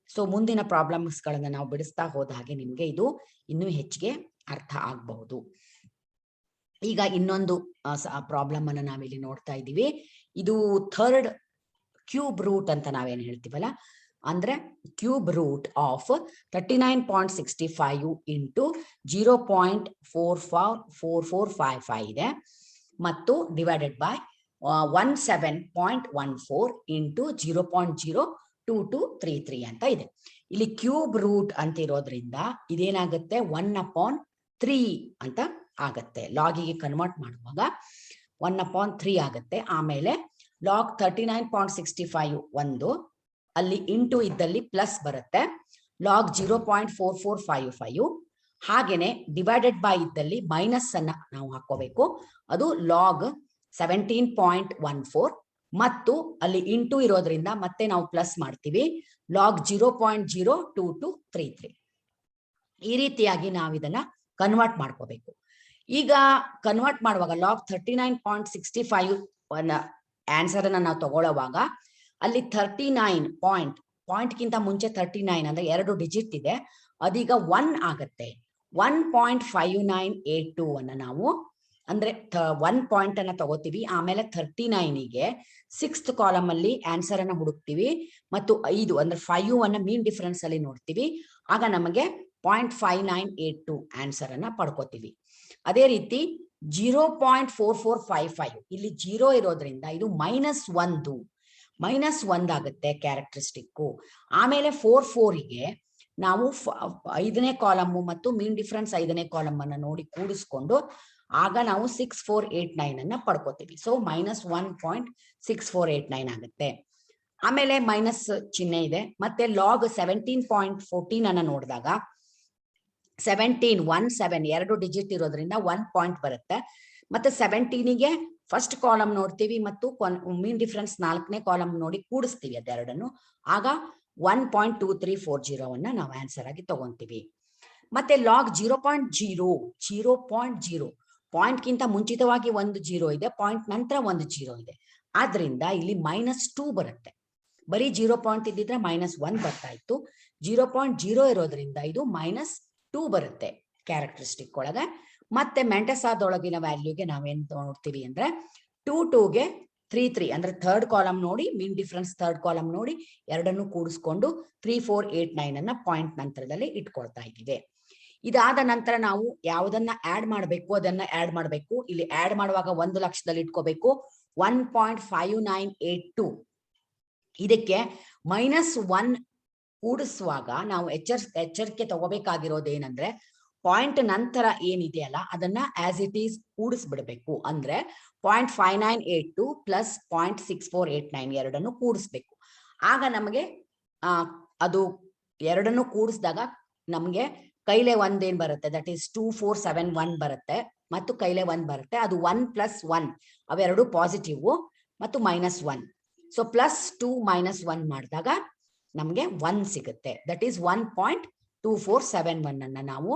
ಸೊ ಮುಂದಿನ ಪ್ರಾಬ್ಲಮ್ಸ್ ಗಳನ್ನ ನಾವು ಬಿಡಿಸ್ತಾ ಹೋದ ಹಾಗೆ ನಿಮ್ಗೆ ಇದು ಇನ್ನೂ ಹೆಚ್ಚಿಗೆ ಅರ್ಥ ಆಗಬಹುದು. ಈಗ ಇನ್ನೊಂದು ಪ್ರಾಬ್ಲಮ್ ಅನ್ನ ನಾವಿಲ್ಲಿ ನೋಡ್ತಾ ಇದ್ದೀವಿ. ಇದು ಥರ್ಡ್ ಕ್ಯೂಬ್ ರೂಟ್ ಅಂತ ನಾವೇನ್ ಹೇಳ್ತೀವಲ್ಲ, ಅಂದ್ರೆ ಕ್ಯೂಬ್ ರೂಟ್ ಆಫ್ 39.65 ಇಂಟು 0.4455 ಇದೆ ಮತ್ತು ಡಿವೈಡೆಡ್ ಬೈ 17.14 ಇಂಟು 0.02233 ಅಂತ ಇದೆ. ಇಲ್ಲಿ ಕ್ಯೂಬ್ ರೂಟ್ ಅಂತ ಇರೋದ್ರಿಂದ ಇದೇನಾಗುತ್ತೆ 1/3 ಅಂತ ಆಗತ್ತೆ. ಲಾಗಿಗೆ ಕನ್ವರ್ಟ್ ಮಾಡುವಾಗ 1/3 ಆಗುತ್ತೆ. ಆಮೇಲೆ ಲಾಗ್ 39.65 ಒಂದು, ಅಲ್ಲಿ ಇಂಟು ಇದ್ದಲ್ಲಿ ಪ್ಲಸ್ ಬರುತ್ತೆ, ಲಾಗ್ 0.4455, ಹಾಗೇನೆ ಡಿವೈಡೆಡ್ ಬೈ ಇದ್ದಲ್ಲಿ ಮೈನಸ್ ಅನ್ನ ನಾವು ಹಾಕೋಬೇಕು, ಅದು ಲಾಗ್ 17.14 ಮತ್ತು ಅಲ್ಲಿ ಇಂಟು ಇರೋದ್ರಿಂದ ಮತ್ತೆ ನಾವು ಪ್ಲಸ್ ಮಾಡ್ತೀವಿ, ಲಾಗ್ 0.02233. ಈ ರೀತಿಯಾಗಿ ನಾವು ಇದನ್ನ ಕನ್ವರ್ಟ್ ಮಾಡ್ಕೋಬೇಕು. ಈಗ ಕನ್ವರ್ಟ್ ಮಾಡುವಾಗ ಲಾಗ್ 39.65 ಆನ್ಸರ್ ಅನ್ನ ನಾವು ತಗೊಳ್ಳುವಾಗ ಅಲ್ಲಿ 39 ಪಾಯಿಂಟ್ಗಿಂತ ಮುಂಚೆ 39 ಅಂದ್ರೆ 2 ಡಿಜಿಟ್ ಇದೆ, ಅದೀಗ 1 ಆಗತ್ತೆ. 1.5982 ಅನ್ನ ನಾವು ಅಂದ್ರೆ 1 ಪಾಯಿಂಟ್ ಅನ್ನ ತಗೋತೀವಿ. ಆಮೇಲೆ 39ಗೆ 6th ಕಾಲಮ್ ಅಲ್ಲಿ ಆನ್ಸರ್ ಅನ್ನ ಹುಡುಕ್ತಿವಿ ಮತ್ತು 5 ಅಂದ್ರೆ 5 ಅನ್ನ ಮೀನ್ ಡಿಫರೆನ್ಸ್ ಅಲ್ಲಿ ನೋಡ್ತೀವಿ. ಆಗ ನಮಗೆ 0.5982 ಆನ್ಸರ್ ಅನ್ನ ಪಡ್ಕೋತೀವಿ. ಅದೇ ರೀತಿ 0.4455 ಇಲ್ಲಿ 0 ಇರೋದ್ರಿಂದ ಇದು -1 ಆಗುತ್ತೆ ಕ್ಯಾರೆಕ್ಟರಿಸ್ಟಿಕ್. ಆಮೇಲೆ 44ಗೆ ನಾವು 5ನೇ ಕಾಲಮ್ ಮತ್ತು ಮೀನ್ ಡಿಫರೆನ್ಸ್ 5ನೇ ಕಾಲಮ್ ಅನ್ನ ನೋಡಿ ಕೂಡಿಸ್ಕೊಂಡು ಆಗ ನಾವು 6489 ಅನ್ನ ಪಡ್ಕೋತೀವಿ. ಸೊ -1.6489 ಆಗುತ್ತೆ. ಆಮೇಲೆ ಮೈನಸ್ ಚಿಹ್ನೆ ಇದೆ. ಮತ್ತೆ ಲಾಗ್ 17.14 ಅನ್ನ ನೋಡಿದಾಗ 17 2 ಡಿಜಿಟ್ ಇರೋದ್ರಿಂದ 1 ಪಾಯಿಂಟ್ ಬರುತ್ತೆ. ಮತ್ತೆ 17ಗೆ ಫಸ್ಟ್ ಕಾಲಮ್ ನೋಡ್ತೀವಿ ಮತ್ತು ಮೀನ್ ಡಿಫರೆನ್ಸ್ 4ನೇ ಕಾಲಮ್ ನೋಡಿ ಕೂಡಿಸ್ತೀವಿ ಅದೆರಡನ್ನು, ಆಗ 1.2340 ಅನ್ನ ನಾವು ಆನ್ಸರ್ ಆಗಿ ತಗೊಂತೀವಿ. ಮತ್ತೆ ಲಾಗ್ 0.0 ಪಾಯಿಂಟ್ಗಿಂತ ಮುಂಚಿತವಾಗಿ ಒಂದು 0 ಇದೆ, ಪಾಯಿಂಟ್ ನಂತರ ಒಂದು 0 ಇದೆ, ಆದ್ರಿಂದ ಇಲ್ಲಿ -2 ಬರುತ್ತೆ. ಬರೀ 0 ಪಾಯಿಂಟ್ ಇದ್ದಿದ್ರೆ -1 ಬರ್ತಾ ಇತ್ತು. 0.0 ಇರೋದ್ರಿಂದ ಇದು -2 ಬರುತ್ತೆ ಕ್ಯಾರೆಕ್ಟರಿಸ್ಟಿಕ್ ಒಳಗೆ. ಮತ್ತೆ ಮೆಂಟಸಾದೊಳಗಿನ ವ್ಯಾಲ್ಯೂಗೆ ನಾವೇನ್ ನೋಡ್ತೀವಿ ಅಂದ್ರೆ 2ಗೆ 33 ಅಂದ್ರೆ ಥರ್ಡ್ ಕಾಲಮ್ ನೋಡಿ, ಮೀನ್ ಡಿಫರೆನ್ಸ್ ಥರ್ಡ್ ಕಾಲಮ್ ನೋಡಿ ಎರಡನ್ನು ಕೂಡಿಸ್ಕೊಂಡು 3489 ಅನ್ನ ಪಾಯಿಂಟ್ ನಂತರದಲ್ಲಿ ಇಟ್ಕೊಳ್ತಾ ಇದ್ದೀವಿ. ಇದಾದ ನಂತರ ನಾವು ಯಾವುದನ್ನ ಆಡ್ ಮಾಡಬೇಕು ಅದನ್ನ ಆಡ್ ಮಾಡಬೇಕು. ಇಲ್ಲಿ ಆಡ್ ಮಾಡುವಾಗ 1 ಲಕ್ಷದಲ್ಲಿ ಇಟ್ಕೋಬೇಕು 1.5982. ಇದಕ್ಕೆ -1 ಕೂಡಿಸುವಾಗ ನಾವು ಎಚ್ಚರಿಕೆ ತಗೋಬೇಕಾಗಿರೋದೇನಂದ್ರೆ ಪಾಯಿಂಟ್ ನಂತರ ಏನಿದೆಯಲ್ಲ ಅದನ್ನ ಆಸ್ ಇಟ್ ಈಸ್ ಕೂಡಿಸ್ಬಿಡ್ಬೇಕು. ಅಂದ್ರೆ 0.5982 ಪ್ಲಸ್ 0.6489 ಎರಡನ್ನು ಕೂಡಿಸ್ಬೇಕು. ಆಗ ನಮಗೆ ಅದು ಎರಡನ್ನು ಕೂಡಿಸಿದಾಗ ನಮ್ಗೆ ಕೈಲೆ ಒಂದೇನ್ ಬರುತ್ತೆ, ದಟ್ ಈಸ್ 2471 ಬರುತ್ತೆ ಮತ್ತು ಕೈಲೆ 1 ಬರುತ್ತೆ. ಅದು 1 + 1 ಅವೆರಡು ಪಾಸಿಟಿವ್ ಮತ್ತು -1. ಸೊ +2 -1 ಮಾಡಿದಾಗ ನಮ್ಗೆ 1 ಸಿಗುತ್ತೆ. ದಟ್ ಈಸ್ 1.2471 ಅನ್ನ ನಾವು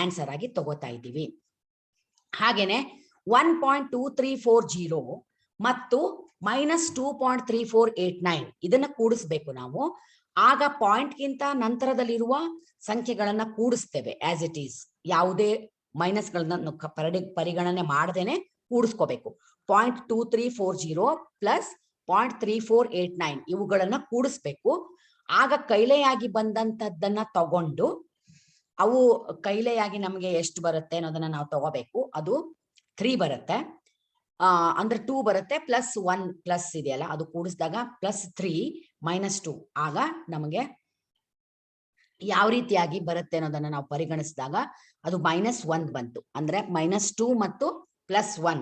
ಆನ್ಸರ್ ಆಗಿ ತಗೋತಾ ಇದ್ದೀವಿ. ಹಾಗೇನೆ 1.2340 ಮತ್ತು -2.3489 ಇದನ್ನ ಕೂಡಿಸ್ಬೇಕು ನಾವು. ಆಗ ಪಾಯಿಂಟ್ಗಿಂತ ನಂತರದಲ್ಲಿರುವ ಸಂಖ್ಯೆಗಳನ್ನ ಕೂಡಿಸ್ತೇವೆ ಆಸ್ ಇಟ್ ಈಸ್. ಯಾವುದೇ ಮೈನಸ್ಗಳನ್ನ ಪರಿಗಣನೆ ಮಾಡದೇನೆ ಕೂಡಿಸ್ಕೋಬೇಕು. 0.2340 ಪ್ಲಸ್ 0.3489 ಇವುಗಳನ್ನ ಕೂಡಿಸ್ಬೇಕು. ಆಗ ಕೈಲೆಯಾಗಿ ಬಂದಂತದ್ದನ್ನ ತಗೊಂಡು ಅವು ಕೈಲೆಯಾಗಿ ನಮಗೆ ಎಷ್ಟು ಬರುತ್ತೆ ಅನ್ನೋದನ್ನ ನಾವು ತಗೋಬೇಕು. ಅದು 3 ಬರುತ್ತೆ, ಅಂದ್ರೆ 2 ಬರುತ್ತೆ, ಪ್ಲಸ್ 1 ಪ್ಲಸ್ ಇದೆಯಲ್ಲ ಅದು ಕೂಡಿಸಿದಾಗ +3 -2 ಆಗ ನಮಗೆ ಯಾವ ರೀತಿಯಾಗಿ ಬರುತ್ತೆ ಅನ್ನೋದನ್ನ ನಾವು ಪರಿಗಣಿಸಿದಾಗ ಅದು -1 ಬಂತು. ಅಂದ್ರೆ -2 ಮತ್ತು +1,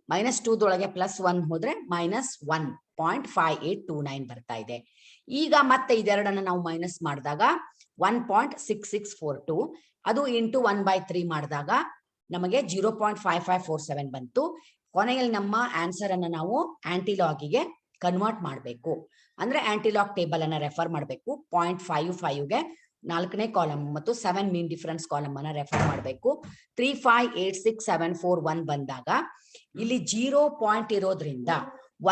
-2 +1 ಹೋದ್ರೆ -1.5829 ಬರ್ತಾ ಇದೆ. ಈಗ ಮತ್ತೆ ಇದೆರಡನ್ನ ನಾವು ಮೈನಸ್ ಮಾಡಿದಾಗ 1.6642 ಅದು ಇಂಟು 1/3 ಮಾಡಿದಾಗ ನಮಗೆ 0.5547 ಬಂತು. ಕೊನೆಯಲ್ಲಿ ನಮ್ಮ ಆನ್ಸರ್ ಅನ್ನ ನಾವು ಆಂಟಿಲಾಗಿಗೆ ಕನ್ವರ್ಟ್ ಮಾಡಬೇಕು. ಅಂದ್ರೆ ಆಂಟಿಲಾಗ್ ಟೇಬಲ್ ಅನ್ನ ರೆಫರ್ ಮಾಡಬೇಕು. 0.55ಗೆ 4ನೇ ಕಾಲಮ್ ಮತ್ತು 7 ಮೀನ್ ಡಿಫರೆನ್ಸ್ ಕಾಲಮ್ ಅನ್ನ ರೆಫರ್ ಮಾಡಬೇಕು. 3586741 ಬಂದಾಗ ಇಲ್ಲಿ 0 ಪಾಯಿಂಟ್ ಇರೋದ್ರಿಂದ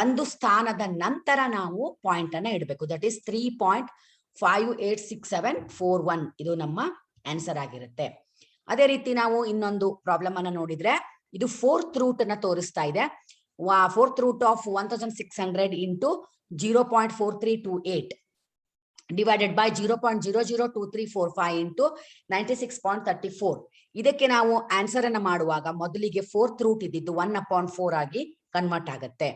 ಒಂದು ಸ್ಥಾನದ ನಂತರ ನಾವು ಪಾಯಿಂಟ್ ಅನ್ನ ಇಡಬೇಕು. ದಟ್ ಈಸ್ 3.586741 ಇದು ನಮ್ಮ ಆನ್ಸರ್ ಆಗಿರುತ್ತೆ. ಅದೇ ರೀತಿ ನಾವು ಇನ್ನೊಂದು ಪ್ರಾಬ್ಲಮ್ ಅನ್ನ ನೋಡಿದ್ರೆ ಇದು 4th ರೂಟ್ ಅನ್ನ ತೋರಿಸ್ತಾ ಇದೆ. 4th root of 1600 into 0.4328 divided by 0.002345 into 96.34. ಇದಕ್ಕೆ ನಾವು ಆನ್ಸರ್ ಅನ್ನ ಮಾಡುವಾಗ ಮೊದಲಿಗೆ 4th ರೂಟ್ ಇದ್ದಿದ್ದು 1/4 ಆಗಿ ಕನ್ವರ್ಟ್ ಆಗುತ್ತೆ.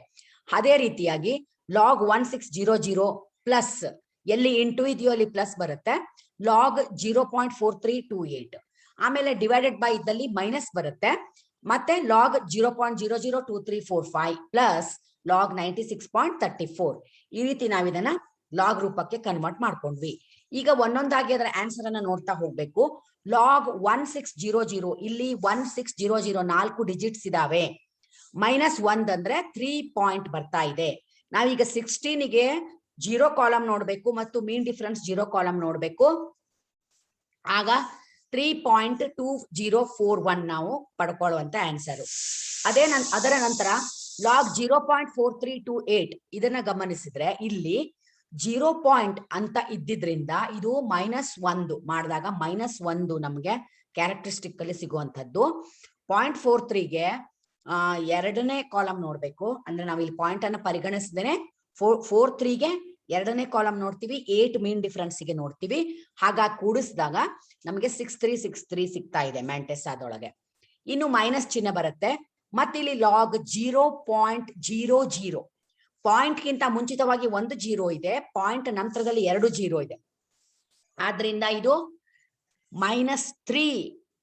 ಅದೇ ರೀತಿಯಾಗಿ ಲಾಗ್ 1600 ಪ್ಲಸ್ ಎಲ್ಲಿ ಇಂಟು ಇದೆಯೋ ಅಲ್ಲಿ ಪ್ಲಸ್ ಬರುತ್ತೆ, ಲಾಗ್ 0.4328 ಆಮೇಲೆ ಡಿವೈಡೆಡ್ ಬೈ ಇದ್ದಲ್ಲಿ ಮೈನಸ್ ಬರುತ್ತೆ, ಮತ್ತೆ ಲಾಗ್ 0.002345 ಪ್ಲಸ್ ಲಾಗ್ 96.34. ಈ ರೀತಿ ನಾವಿದನ್ನ ಲಾಗ್ ರೂಪಕ್ಕೆ ಕನ್ವರ್ಟ್ ಮಾಡ್ಕೊಂಡ್ವಿ. ಈಗ ಒಂದೊಂದಾಗಿ ಅದರ ಆನ್ಸರ್ ಅನ್ನ ನೋಡ್ತಾ ಹೋಗ್ಬೇಕು. ಲಾಗ್ 1600 ಇಲ್ಲಿ 1600 4 ಡಿಜಿಟ್ಸ್ ಇದಾವೆ. -1 ಅಂದ್ರೆ 3 ಪಾಯಿಂಟ್ ಬರ್ತಾ ಇದೆ. ನಾವೀಗ 16ಗೆ 0 ಕಾಲಮ್ ನೋಡ್ಬೇಕು ಮತ್ತು ಮೀನ್ ಡಿಫರೆನ್ಸ್ 0 ಕಾಲಮ್ ನೋಡ್ಬೇಕು. ಆಗ 3.2041 ನಾವು ಪಡ್ಕೊಳ್ಳುವಂತ ಆನ್ಸರ್. ಅದರ ನಂತರ ಲಾಗ್ 0.4328 ಇದನ್ನ ಗಮನಿಸಿದ್ರೆ ಇಲ್ಲಿ 0 ಪಾಯಿಂಟ್ ಅಂತ ಇದ್ದಿದ್ರಿಂದ ಇದು -1 ಮಾಡಿದಾಗ -1 ನಮ್ಗೆ ಕ್ಯಾರೆಕ್ಟರಿಸ್ಟಿಕ್ ಅಲ್ಲಿ ಸಿಗುವಂತದ್ದು. 0.43ಗೆ 2ನೇ ಕಾಲಮ್ ನೋಡ್ಬೇಕು. ಅಂದ್ರೆ ನಾವು ಇಲ್ಲಿ ಪಾಯಿಂಟ್ ಅನ್ನ ಪರಿಗಣಿಸಿದೇನೆ 43ಗೆ 2ನೇ ಕಾಲಮ್ ನೋಡ್ತೀವಿ, 8 ಮೀನ್ ಡಿಫರೆನ್ಸ್ ಗೆ ನೋಡ್ತೀವಿ. ಹಾಗಾಗಿ ಕೂಡಿಸಿದಾಗ ನಮಗೆ 6363 ಸಿಗ್ತಾ ಇದೆ ಮ್ಯಾಂಟೆಸಾದೊಳಗೆ. ಇನ್ನು ಮೈನಸ್ ಚಿಹ್ನೆ ಬರುತ್ತೆ. ಮತ್ತೆ ಇಲ್ಲಿ ಲಾಗ್ 0.00 ಪಾಯಿಂಟ್ ಗಿಂತ ಮುಂಚಿತವಾಗಿ 1 0 ಇದೆ, ಪಾಯಿಂಟ್ ನಂತರದಲ್ಲಿ 2 0 ಇದೆ. ಆದ್ರಿಂದ ಇದು -3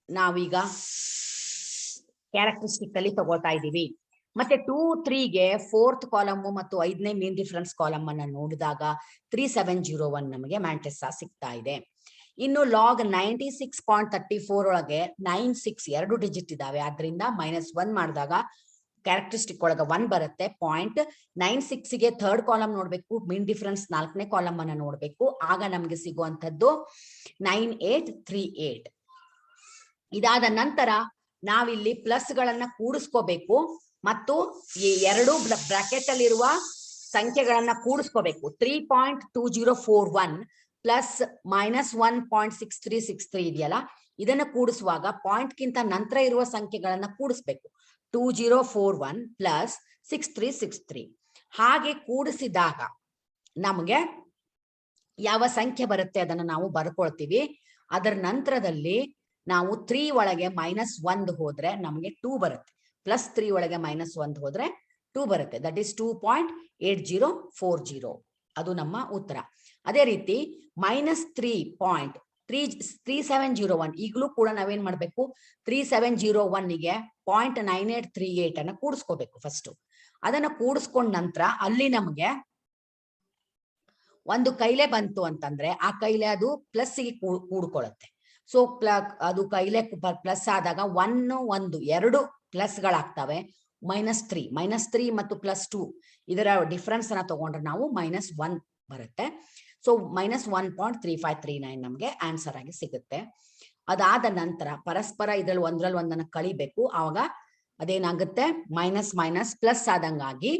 ನಾವೀಗ ಕ್ಯಾರೆಕ್ಟರಿಸ್ಟಿಕ್ ಅಲ್ಲಿ ತಗೋತಾ ಇದ್ದೀವಿ. ಮತ್ತೆ 2 3ಗೆ 4th ಕಾಲಮ್ ಮತ್ತು 5ನೇ ಮೀನ್ ಡಿಫರೆನ್ಸ್ ಕಾಲಮ್ ಅನ್ನ ನೋಡಿದಾಗ 3701 ನಮಗೆ ಮ್ಯಾಂಟೆಸಾ ಸಿಗ್ತಾ ಇದೆ. ಇನ್ನು ಲಾಗ್ 96.34 ಒಳಗೆ 96 2 ಡಿಜಿಟ್ ಇದಾವೆ. ಆದ್ರಿಂದ -1 ಮಾಡಿದಾಗ ಕ್ಯಾರೆಕ್ಟರಿಸ್ಟಿಕ್ ಒಳಗೆ 1 ಬರುತ್ತೆ. 0.96ಗೆ 3rd ಕಾಲಮ್ ನೋಡ್ಬೇಕು, ಮೀನ್ ಡಿಫರೆನ್ಸ್ 4ನೇ ಕಾಲಮ್ ಅನ್ನ ನೋಡ್ಬೇಕು. ಆಗ ನಮ್ಗೆ ಸಿಗುವಂತದ್ದು 9838. ಇದಾದ ನಂತರ ನಾವಿಲ್ಲಿ ಪ್ಲಸ್ ಗಳನ್ನ ಕೂಡಿಸ್ಕೋಬೇಕು ಮತ್ತು ಈ 2 ಬ್ರಾಕೆಟ್ ಅಲ್ಲಿರುವ ಸಂಖ್ಯೆಗಳನ್ನ ಕೂಡಿಸ್ಕೋಬೇಕು. 3.2041 ಪ್ಲಸ್ -1.6363 ಇದೆಯಲ್ಲ, ಇದನ್ನ ಕೂಡಿಸುವಾಗ ಪಾಯಿಂಟ್ ಗಿಂತ ನಂತರ ಇರುವ ಸಂಖ್ಯೆಗಳನ್ನ ಕೂಡಿಸ್ಬೇಕು. 2041 ಪ್ಲಸ್ 6363 ಹಾಗೆ ಕೂಡಿಸಿದಾಗ ನಮಗೆ ಯಾವ ಸಂಖ್ಯೆ ಬರುತ್ತೆ ಅದನ್ನ ನಾವು ಬರ್ಕೊಳ್ತೀವಿ. ಅದರ ನಂತರದಲ್ಲಿ ನಾವು 3 ಒಳಗೆ -1 ಹೋದ್ರೆ ನಮಗೆ 2 ಬರುತ್ತೆ. +3 ಒಳಗೆ -1 ಹೋದ್ರೆ 2 ಬರುತ್ತೆ. ದಟ್ ಈಸ್ 2.8040 ಅದು ನಮ್ಮ ಉತ್ತರ. ಅದೇ ರೀತಿ -3.3701 ಈಗಲೂ ಕೂಡ ನಾವೇನ್ ಮಾಡ್ಬೇಕು, 3701ಗೆ 0.9838 ಅನ್ನ ಕೂಡಿಸ್ಕೋಬೇಕು ಫಸ್ಟ್. ಅದನ್ನ ಕೂಡಿಸ್ಕೊಂಡ ನಂತರ ಅಲ್ಲಿ ನಮಗೆ ಒಂದು ಕೈಲೆ ಬಂತು ಅಂತಂದ್ರೆ ಆ ಕೈಲೆ ಅದು ಪ್ಲಸ್ಗೆ ಕೂಡ್ಕೊಳ್ಳುತ್ತೆ. ಸೊ ಅದು ಕೈಲೆ ಪ್ಲಸ್ ಆದಾಗ 1 1 2 ಪ್ಲಸ್ಗಳಾಗ್ತವೆ. -3 ಮತ್ತು +2 ಇದರ ಡಿಫರೆನ್ಸ್ ಅನ್ನ ತಗೊಂಡ್ರೆ ನಾವು -1 ಬರುತ್ತೆ. ಸೊ -1.3539 ನಮ್ಗೆ ಆನ್ಸರ್ ಆಗಿ ಸಿಗುತ್ತೆ. ಅದಾದ ನಂತರ ಪರಸ್ಪರ ಇದ್ರಲ್ಲಿ ಒಂದನ್ನ ಕಳಿಬೇಕು. ಆವಾಗ ಅದೇನಾಗುತ್ತೆ, ಮೈನಸ್ ಪ್ಲಸ್ ಆದಂಗಾಗಿ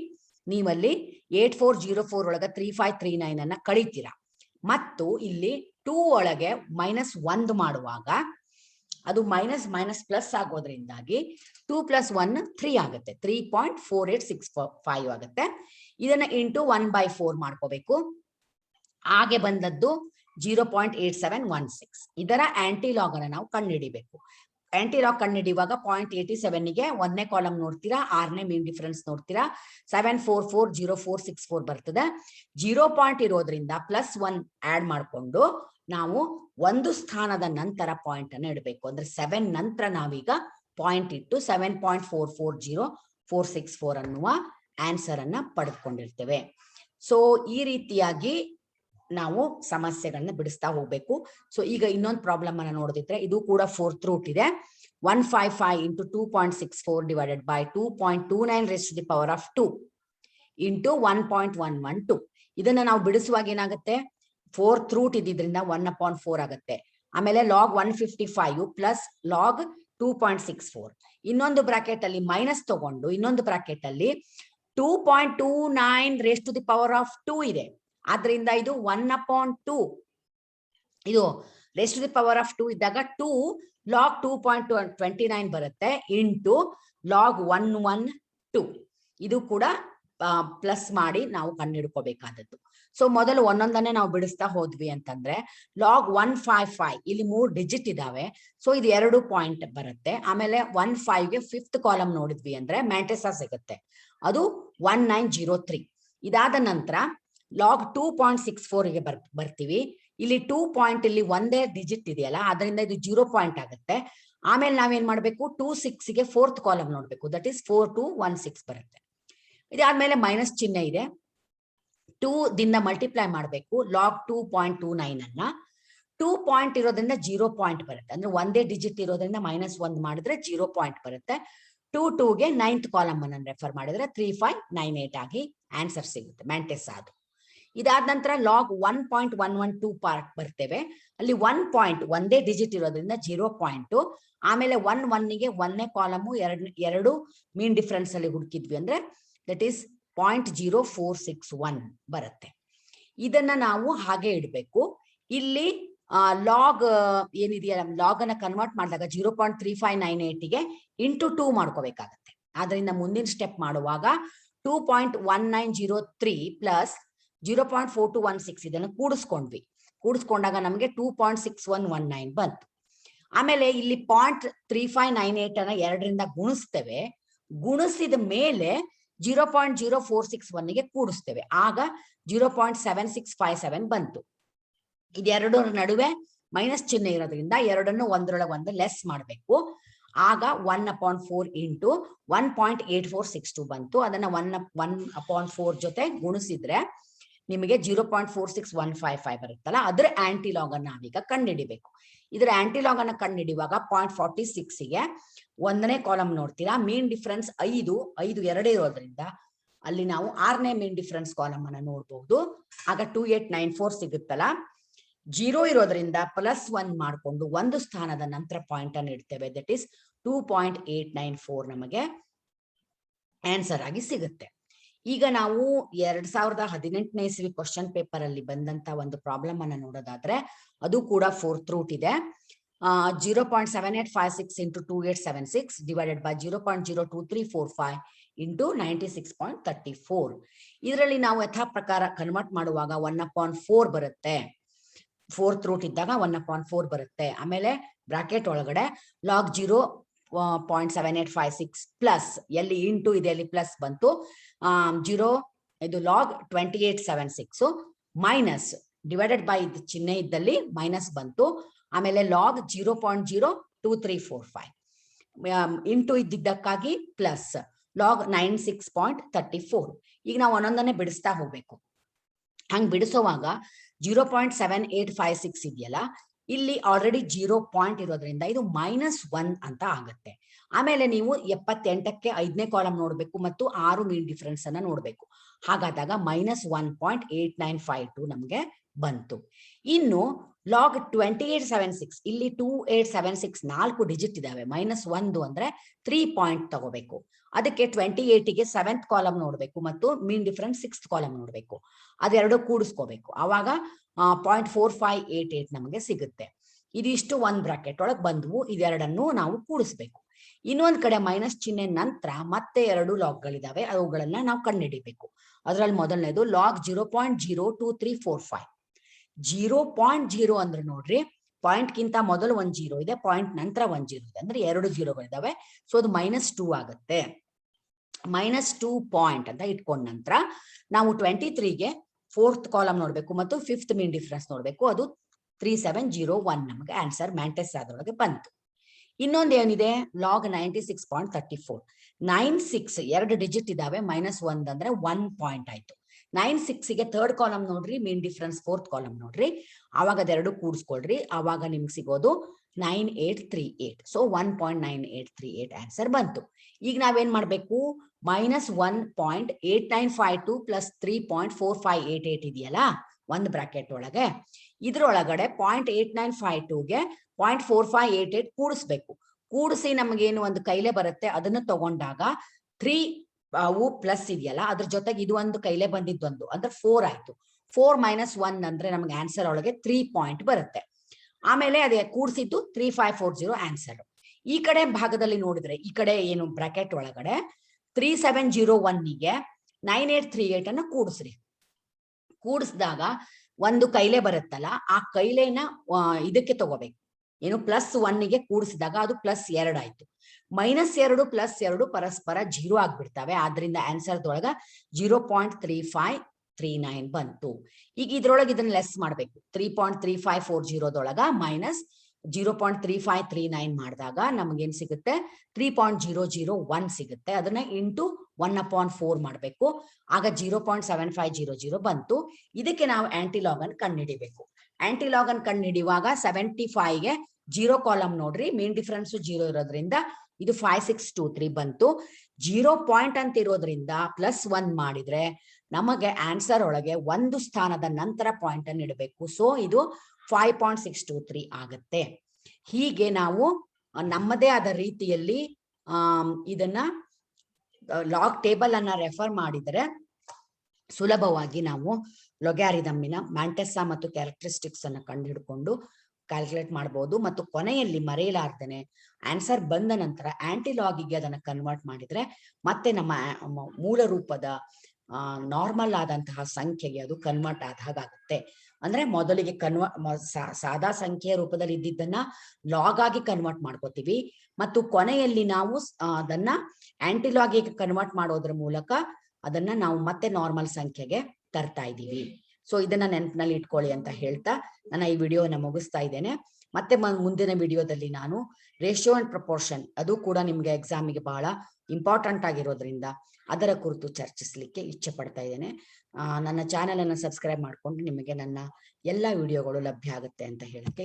ನೀವಲ್ಲಿ 8404 ಒಳಗೆ 3539 ಅನ್ನ ಕಳಿತೀರಾ. ಮತ್ತು ಇಲ್ಲಿ 2 ಒಳಗೆ -1 ಮಾಡುವಾಗ ಅದು ಮೈನಸ್ ಪ್ಲಸ್ ಆಗೋದ್ರಿಂದಾಗಿ 2 + 1 3 ಆಗುತ್ತೆ. 3.4865 ಆಗುತ್ತೆ. ಇದನ್ನ ಇಂಟು 1/4 ಮಾಡ್ಕೋಬೇಕು. ಹಾಗೆ ಬಂದದ್ದು 0.8716. ಇದರ ಆಂಟಿ ಲಾಗ್ ಅನ್ನು ನಾವು ಕಂಡುಹಿಡಿಬೇಕು. ಆಂಟಿ ಲಾಗ್ ಕಂಡುಹಿಡಿಯುವಾಗ 0.87ಗೆ 1ನೇ ಕಾಲಮ್ ನೋಡ್ತೀರಾ, 6ನೇ ಮೀನ್ ಡಿಫರೆನ್ಸ್ ನೋಡ್ತೀರಾ, 7440464 ಬರ್ತದೆ. 0 ಪಾಯಿಂಟ್ ಇರೋದ್ರಿಂದ +1 ಆಡ್ ಮಾಡಿಕೊಂಡು ನಾವು ಒಂದು ಸ್ಥಾನದ ನಂತರ ಪಾಯಿಂಟ್ ಅನ್ನು ಇಡಬೇಕು. ಅಂದ್ರೆ 7 ನಂತರ ನಾವೀಗ ಪಾಯಿಂಟ್ ಇಟ್ಟು 7.440464 ಅನ್ನುವ ಆನ್ಸರ್ ಅನ್ನ ಪಡೆದುಕೊಂಡಿರ್ತೇವೆ. ಸೊ ಈ ರೀತಿಯಾಗಿ ನಾವು ಸಮಸ್ಯೆಗಳನ್ನ ಬಿಡಿಸ್ತಾ ಹೋಗ್ಬೇಕು. ಸೊ ಈಗ ಇನ್ನೊಂದು ಪ್ರಾಬ್ಲಮ್ ಅನ್ನ ನೋಡಿದ್ರೆ ಇದು ಕೂಡ 4th ರೂಟ್ ಇದೆ. 155 × 2.64 divided by 2.29 raised to the power of 2 into 1.112. ಇದನ್ನ ನಾವು ಬಿಡಿಸುವಾಗ ಏನಾಗುತ್ತೆ, 4th ರೂಟ್ ಇದ್ದಿದ್ರಿಂದ 1/4 ಆಗುತ್ತೆ. ಆಮೇಲೆ ಲಾಗ್ 155 ಪ್ಲಸ್ ಲಾಗ್ 2.64. ಇನ್ನೊಂದು ಬ್ರಾಕೆಟ್ ಅಲ್ಲಿ ಮೈನಸ್ ತಗೊಂಡು ಇನ್ನೊಂದು ಬ್ರಾಕೆಟ್ ಅಲ್ಲಿ 2.29 raised to the power of 2 ಇದೆ. ಆದ್ರಿಂದ ಇದು 1/2. ಇದು raised to the power of 2 ಇದ್ದಾಗ 2 log 2.29 ಬರುತ್ತೆ ಇಂಟು ಲಾಗ್ 112. ಇದು ಕೂಡ ಪ್ಲಸ್ ಮಾಡಿ ನಾವು ಕಂಡುಹಿಡ್ಕೋಬೇಕಾದದ್ದು. ಸೊ ಮೊದಲು ಒಂದೊಂದನ್ನೇ ನಾವು ಬಿಡಿಸ್ತಾ ಹೋದ್ವಿ ಅಂತಂದ್ರೆ ಲಾಗ್ 155 ಇಲ್ಲಿ 3 ಡಿಜಿಟ್ ಇದಾವೆ. ಸೊ ಇದು 2 ಪಾಯಿಂಟ್ ಬರುತ್ತೆ. ಆಮೇಲೆ 15ಗೆ 5th ಕಾಲಮ್ ನೋಡಿದ್ವಿ ಅಂದ್ರೆ ಮ್ಯಾಂಟಿಸಾ ಸಿಗುತ್ತೆ, ಅದು 1903. ಇದಾದ ನಂತರ ಲಾಗ್ 2.64ಗೆ ಬರ್ತೀವಿ. ಇಲ್ಲಿ 2 ಪಾಯಿಂಟ್ ಇಲ್ಲಿ ಒಂದೇ ಡಿಜಿಟ್ ಇದೆಯಲ್ಲ, ಅದರಿಂದ ಇದು 0 ಪಾಯಿಂಟ್ ಆಗುತ್ತೆ. ಆಮೇಲೆ ನಾವೇನ್ ಮಾಡ್ಬೇಕು, 26ಗೆ 4th ಕಾಲಮ್ ನೋಡ್ಬೇಕು, ದಟ್ ಈಸ್ 4216 ಬರುತ್ತೆ. ಇದಾದ್ಮೇಲೆ ಮೈನಸ್ ಚಿಹ್ನೆ ಇದೆ, 2 ದಿಂದ ಮಲ್ಟಿಪ್ಲೈ ಮಾಡಬೇಕು ಲಾಗ್ 2.29 ಅನ್ನ. 2 ಪಾಯಿಂಟ್ ಇರೋದ್ರಿಂದ 0 ಪಾಯಿಂಟ್ ಬರುತ್ತೆ. ಅಂದ್ರೆ ಒಂದೇ ಡಿಜಿಟ್ ಇರೋದ್ರಿಂದ -1 ಮಾಡಿದ್ರೆ 0 ಪಾಯಿಂಟ್ ಬರುತ್ತೆ. 2ಗೆ 9th ಕಾಲಮ್ ಅನ್ನು ರೆಫರ್ ಮಾಡಿದ್ರೆ 3598 ಆಗಿ ಆನ್ಸರ್ ಸಿಗುತ್ತೆ, ಮ್ಯಾಂಟಿಸಾ ಅದು. ಇದಾದ ನಂತರ ಲಾಗ್ 1.112 ಪಾರ್ಟ್ ಬರ್ತೇವೆ. ಅಲ್ಲಿ 1 ಪಾಯಿಂಟ್ ಒಂದೇ ಡಿಜಿಟ್ ಇರೋದ್ರಿಂದ 0 ಪಾಯಿಂಟ್. ಆಮೇಲೆ 1ಗೆ 1ನೇ ಕಾಲಮು 2 ಮೀನ್ ಡಿಫರೆನ್ಸ್ ಅಲ್ಲಿ ಹುಡುಕಿದ್ವಿ ಅಂದ್ರೆ ದಟ್ ಈಸ್ 0.0461 ಬರುತ್ತೆ. ಇದನ್ನ ನಾವು ಹಾಗೆ ಇಡಬೇಕು. ಇಲ್ಲಿ ಲಾಗ್ ಏನಿದೆಯಲ್ಲ, ಲಾಗ್ ಅನ್ನ ಕನ್ವರ್ಟ್ ಮಾಡಿದಾಗ 0.3598ಗೆ ಇಂಟು 2 ಮಾಡ್ಕೋಬೇಕಾಗತ್ತೆ. ಆದ್ರಿಂದ ಮುಂದಿನ ಸ್ಟೆಪ್ ಮಾಡುವಾಗ 2.1903 ಪ್ಲಸ್ 0.4216 ಇದನ್ನು ಕೂಡಿಸ್ಕೊಂಡಾಗ ನಮಗೆ 2.6119 ಬಂತು. ಆಮೇಲೆ ಇಲ್ಲಿ 0.3598 ಅನ್ನ 2ರಿಂದ ಗುಣಿಸ್ತೇವೆ. ಗುಣಿಸಿದ ಮೇಲೆ 0.0461ಗೆ ಕೂಡಿಸ್ತೇವೆ, ಆಗ 0.7657 ಬಂತು. ಇದೆರಡರ ನಡುವೆ ಮೈನಸ್ ಚಿಹ್ನೆ ಇರೋದ್ರಿಂದ ಎರಡನ್ನು ಒಂದರೊಳಗೆ ಒಂದು ಲೆಸ್ ಮಾಡಬೇಕು. ಆಗ 1/4 ಇಂಟು 1.8462 ಬಂತು. ಅದನ್ನ 1/4 ಜೊತೆ ಗುಣಿಸಿದ್ರೆ ನಿಮಗೆ 0.46155 ಬರುತ್ತಲ್ಲ, ಅದರ ಆಂಟಿ ಲಾಗ್ ಅನ್ನು ನಾವೀಗ ಕಂಡುಹಿಡಿಬೇಕು. ಇದರ ಆಂಟಿ ಲಾಗ್ ಅನ್ನು ಕಂಡುಹಿಡಿಯುವಾಗ 0.46ಗೆ 1ನೇ ಕಾಲಮ್ ನೋಡ್ತೀರಾ, ಮೀನ್ ಡಿಫರೆನ್ಸ್ 5 2 ಇರೋದ್ರಿಂದ ಅಲ್ಲಿ ನಾವು 6ನೇ ಮೀನ್ ಡಿಫರೆನ್ಸ್ ಕಾಲಮ್ ಅನ್ನ ನೋಡಬಹುದು. ಆಗ 2894 ಸಿಗುತ್ತಲ್ಲ. 0 ಇರೋದ್ರಿಂದ +1 ಮಾಡಿಕೊಂಡು ಒಂದು ಸ್ಥಾನದ ನಂತರ ಪಾಯಿಂಟ್ ಅನ್ನು ಇಡ್ತೇವೆ, ದಟ್ ಈಸ್ 2.894 ನಮಗೆ ಆನ್ಸರ್ ಆಗಿ ಸಿಗುತ್ತೆ. ಈಗ ನಾವು 2018ನೇ ಇಸ್ವಿ ಕ್ವಶನ್ ಪೇಪರ್ ಅಲ್ಲಿ ಬಂದಂತ ಒಂದು ಪ್ರಾಬ್ಲಮ್ ಅನ್ನ ನೋಡೋದಾದ್ರೆ ಅದು ಕೂಡ 4th ರೂಟ್ ಇದೆ. 0.7856 into 2876 divided by 0.02345 into 96.34. ಇದರಲ್ಲಿ ನಾವು ಯಥಾ ಪ್ರಕಾರ ಕನ್ವರ್ಟ್ ಮಾಡುವಾಗ 1/4 ಬರುತ್ತೆ. 4th ರೂಟ್ ಇದ್ದಾಗ 1/4 ಬರುತ್ತೆ. ಆಮೇಲೆ ಬ್ರಾಕೆಟ್ ಒಳಗಡೆ ಲಾಗ್ 0.7856 ಪ್ಲಸ್ ಎಲ್ಲಿ ಇಂಟು ಇದೆ ಅಲ್ಲಿ ಪ್ಲಸ್ ಬಂತು, 0 ಇದು ಲಾಗ್ 2876 ಮೈನಸ್ ಡಿವೈಡೆಡ್ ಬೈ ಚಿಹ್ನೆ ಇದ್ದಲ್ಲಿ ಮೈನಸ್ ಬಂತು. ಆಮೇಲೆ ಲಾಗ್ 0.02345 ಇಂಟು ಇದ್ದಿದ್ದಕ್ಕಾಗಿ ಪ್ಲಸ್ ಲಾಗ್ 96.34. ಈಗ ನಾವು ಒಂದೊಂದನ್ನೇ ಬಿಡಿಸ್ತಾ ಹೋಗ್ಬೇಕು. ಹಂಗ್ ಬಿಡಿಸುವಾಗ 0.7856 ಇದೆಯಲ್ಲ, ಇಲ್ಲಿ ಆಲ್ರೆಡಿ 0 ಪಾಯಿಂಟ್ ಇರೋದ್ರಿಂದ ಇದು -1 ಅಂತ ಆಗುತ್ತೆ. ಆಮೇಲೆ ನೀವು 78ಕ್ಕೆ 5ನೇ ಕಾಲಮ್ ನೋಡ್ಬೇಕು ಮತ್ತು 6 ಮೀನ್ ಡಿಫರೆನ್ಸ್ ಅನ್ನ ನೋಡ್ಬೇಕು. ಹಾಗಾದಾಗ -1.8952 ನಮಗೆ ಬಂತು. ಇನ್ನು ಲಾಗ್ 2876 ಇಲ್ಲಿ 2876 4 ಡಿಜಿಟ್ ಇದಾವೆ. -1 ಅಂದ್ರೆ 3 ಪಾಯಿಂಟ್ ತಗೋಬೇಕು. ಅದಕ್ಕೆ 28ಗೆ 7th ಕಾಲಮ್ ನೋಡ್ಬೇಕು ಮತ್ತು ಮೀನ್ ಡಿಫರೆನ್ಸ್ 6th ಕಾಲಮ್ ನೋಡ್ಬೇಕು. ಅದೆರಡು ಕೂಡಿಸ್ಕೋಬೇಕು. ಆವಾಗ 0.4588 ನಮಗೆ ಸಿಗುತ್ತೆ. ಇದಿಷ್ಟು ಒಂದ್ ಬ್ರಾಕೆಟ್ ಒಳಗೆ ಬಂದ್ವು. ಇದೆರಡನ್ನು ನಾವು ಕೂಡಿಸ್ಬೇಕು. ಇನ್ನೊಂದ್ ಕಡೆ ಮೈನಸ್ ಚಿಹ್ನೆ ನಂತರ ಮತ್ತೆ 2 ಲಾಗ್ಗಳಿದಾವೆ, ಅವುಗಳನ್ನ ನಾವು ಕಂಡುಹಿಡಿಬೇಕು. ಅದ್ರಲ್ಲಿ ಮೊದಲನೇದು ಲಾಗ್ 0.02345. 0.0 ಅಂದ್ರೆ ನೋಡ್ರಿ, ಪಾಯಿಂಟ್ ಗಿಂತ ಮೊದಲು 1 0 ಇದೆ, ಪಾಯಿಂಟ್ ನಂತರ 1 0 ಇದೆ, ಅಂದ್ರೆ 2 0ಗಳಿದಾವೆ. ಸೊ ಅದು -2 ಆಗುತ್ತೆ. -2 ಪಾಯಿಂಟ್ ಅಂತ ಇಟ್ಕೊಂಡ ನಂತರ ನಾವು 23ಗೆ 4th ಕಾಲಮ್ ನೋಡ್ಬೇಕು ಮತ್ತು 5th ಮೀನ್ ಡಿಫರೆನ್ಸ್ ನೋಡ್ಬೇಕು. ಅದು 3701 ನಮಗೆ ಆನ್ಸರ್ ಮ್ಯಾಂಟೆಸ್ ಅದರೊಳಗೆ ಬಂತು. ಇನ್ನೊಂದು ಏನಿದೆ, ಲಾಗ್ 96.34. 96 2 ಡಿಜಿಟ್ ಇದಾವೆ. -1 ಅಂದ್ರೆ 1 ಪಾಯಿಂಟ್ ಆಯ್ತು. 96ಗೆ 3rd ಕಾಲಮ್ ನೋಡ್ರಿ, ಮೀನ್ ಡಿಫರೆನ್ಸ್ 4th ಕಾಲಮ್ ನೋಡ್ರಿ. ಆವಾಗ ಅದೆರಡು ಕೂಡಿಸ್ಕೊಳ್ರಿ. ಆವಾಗ ನಿಮ್ಗೆ ಸಿಗೋದು 9838. ಸೊ 1.9838 ಆನ್ಸರ್ ಬಂತು. ಈಗ ನಾವೇನ್ ಮಾಡ್ಬೇಕು, -1.8952 ಪ್ಲಸ್ 3.4588 ಇದೆಯಲ್ಲ ಒಂದು ಬ್ರಾಕೆಟ್ ಒಳಗೆ, ಇದ್ರೊಳಗಡೆ 0.8952ಗೆ 0.4588 ಕೂಡಿಸ್ಬೇಕು. ಕೂಡಿಸಿ ನಮಗೇನು ಒಂದು ಕೈಲೆ ಬರುತ್ತೆ, ಅದನ್ನು ತಗೊಂಡಾಗ 3 ಅವು ಪ್ಲಸ್ ಇದೆಯಲ್ಲ, ಅದ್ರ ಜೊತೆಗೆ ಇದು ಒಂದು ಕೈಲೆ ಬಂದಿದ್ದೊಂದು ಅಂದ್ರೆ 4 ಆಯ್ತು. 4 - 1 ಅಂದ್ರೆ ನಮ್ಗೆ ಆನ್ಸರ್ ಒಳಗೆ 3 ಪಾಯಿಂಟ್ ಬರುತ್ತೆ. ಆಮೇಲೆ ಅದೇ ಕೂಡಿಸಿದ್ದು 3540 ಆನ್ಸರ್. ಈ ಕಡೆ ಭಾಗದಲ್ಲಿ ನೋಡಿದ್ರೆ, ಈ ಕಡೆ ಏನು ಬ್ರಾಕೆಟ್ ಒಳಗಡೆ 3701ಗೆ 9838 ಅನ್ನ ಕೂಡಿಸ್ರಿ. ಕೂಡಿಸಿದಾಗ ಒಂದು ಕೈಲೆ ಬರುತ್ತಲ್ಲ, ಆ ಕೈಲೆನ ಇದಕ್ಕೆ ತಗೋಬೇಕು. ಏನು +1ಗೆ ಕೂಡಿಸಿದಾಗ ಅದು +2 ಆಯ್ತು. -2 +2 ಪರಸ್ಪರ 0 ಆಗ್ಬಿಡ್ತವೆ. ಆದ್ರಿಂದ ಆನ್ಸರ್ದೊಳಗ 0.3539 ಬಂತು. ಈಗ ಇದ್ರೊಳಗೆ ಇದನ್ನ ಲೆಸ್ ಮಾಡ್ಬೇಕು. 3.3540 -0.3539 ಮಾಡಿದಾಗ ನಮ್ಗೇನ್ ಸಿಗುತ್ತೆ, 3.001 ಸಿಗುತ್ತೆ. ಅದನ್ನ ಇಂಟು 1/4 ಮಾಡ್ಬೇಕು. ಆಗ 0.7500 ಬಂತು. ಇದಕ್ಕೆ ನಾವು ಆಂಟಿಲಾಗ್ ಅನ್ನು ಕಂಡುಹಿಡಿಬೇಕು. ಆಂಟಿಲಾಗ್ ಅನ್ನು ಕಂಡುಹಿಡಿಯುವಾಗ 75ಗೆ 0 ಕಾಲಮ್ ನೋಡ್ರಿ, ಮೀನ್ ಡಿಫರೆನ್ಸ್ 0 ಇರೋದ್ರಿಂದ ಇದು 5623 ಬಂತು. 0 ಪಾಯಿಂಟ್ ಅಂತ ಇರೋದ್ರಿಂದ +1 ಮಾಡಿದ್ರೆ ನಮಗೆ ಆನ್ಸರ್ ಒಳಗೆ ಒಂದು ಸ್ಥಾನದ ನಂತರ ಪಾಯಿಂಟ್ ಅನ್ನು ಇಡಬೇಕು. ಸೊ ಇದು 5.623 ಆಗುತ್ತೆ. ಹೀಗೆ ನಾವು ನಮ್ಮದೇ ಆದ ರೀತಿಯಲ್ಲಿ ಇದನ್ನ ಲಾಗ್ ಟೇಬಲ್ ಅನ್ನ ರೆಫರ್ ಮಾಡಿದರೆ ಸುಲಭವಾಗಿ ನಾವು ಲೊಗ್ಯಾರಿದಮ್ಮಿನ ಮ್ಯಾಂಟೆಸ್ಸಾ ಮತ್ತು ಕ್ಯಾರೆಕ್ಟರಿಸ್ಟಿಕ್ಸ್ ಅನ್ನ ಕಂಡುಹಿಡ್ಕೊಂಡು ಕ್ಯಾಲ್ಕುಲೇಟ್ ಮಾಡಬಹುದು. ಮತ್ತು ಕೊನೆಯಲ್ಲಿ ಮರೆಯಲಾರ್ದೇನೆ ಆನ್ಸರ್ ಬಂದ ನಂತರ ಆಂಟಿಲಾಗಿಗೆ ಅದನ್ನು ಕನ್ವರ್ಟ್ ಮಾಡಿದ್ರೆ ಮತ್ತೆ ನಮ್ಮ ಮೂಲ ರೂಪದ ನಾರ್ಮಲ್ ಆದಂತಹ ಸಂಖ್ಯೆಗೆ ಅದು ಕನ್ವರ್ಟ್ ಆದ ಹಾಗಾಗುತ್ತೆ. ಅಂದ್ರೆ ಮೊದಲಿಗೆ ಸಾದಾ ಸಂಖ್ಯೆಯ ರೂಪದಲ್ಲಿ ಇದ್ದಿದ್ದನ್ನ ಲಾಗ್ ಆಗಿ ಕನ್ವರ್ಟ್ ಮಾಡ್ಕೋತೀವಿ, ಮತ್ತು ಕೊನೆಯಲ್ಲಿ ನಾವು ಅದನ್ನ ಆಂಟಿಲಾಗಿಗೆ ಕನ್ವರ್ಟ್ ಮಾಡೋದ್ರ ಮೂಲಕ ಅದನ್ನ ನಾವು ಮತ್ತೆ ನಾರ್ಮಲ್ ಸಂಖ್ಯೆಗೆ ತರ್ತಾ ಇದ್ದೀವಿ. ಸೊ ಇದನ್ನ ನೆನಪಿನಲ್ಲಿ ಇಟ್ಕೊಳ್ಳಿ ಅಂತ ಹೇಳ್ತಾ ನನ್ನ ಈ ವಿಡಿಯೋನ ಮುಗಿಸ್ತಾ ಇದ್ದೇನೆ. ಮತ್ತೆ ಮುಂದಿನ ವಿಡಿಯೋದಲ್ಲಿ ನಾನು ರೇಷಿಯೋ ಅಂಡ್ ಪ್ರಪೋರ್ಷನ್, ಅದು ಕೂಡ ನಿಮ್ಗೆ ಎಕ್ಸಾಮಿಗೆ ಬಹಳ ಇಂಪಾರ್ಟೆಂಟ್ ಆಗಿರೋದ್ರಿಂದ ಅದರ ಕುರಿತು ಚರ್ಚಿಸಲಿಕ್ಕೆ ಇಚ್ಛೆ ಪಡ್ತಾ ಇದ್ದೇನೆ. ನನ್ನ ಚಾನೆಲ್ ಅನ್ನು ಸಬ್ಸ್ಕ್ರೈಬ್ ಮಾಡ್ಕೊಂಡು ನಿಮಗೆ ನನ್ನ ಎಲ್ಲ ವಿಡಿಯೋಗಳು ಲಭ್ಯ ಆಗುತ್ತೆ ಅಂತ ಹೇಳಕ್ಕೆ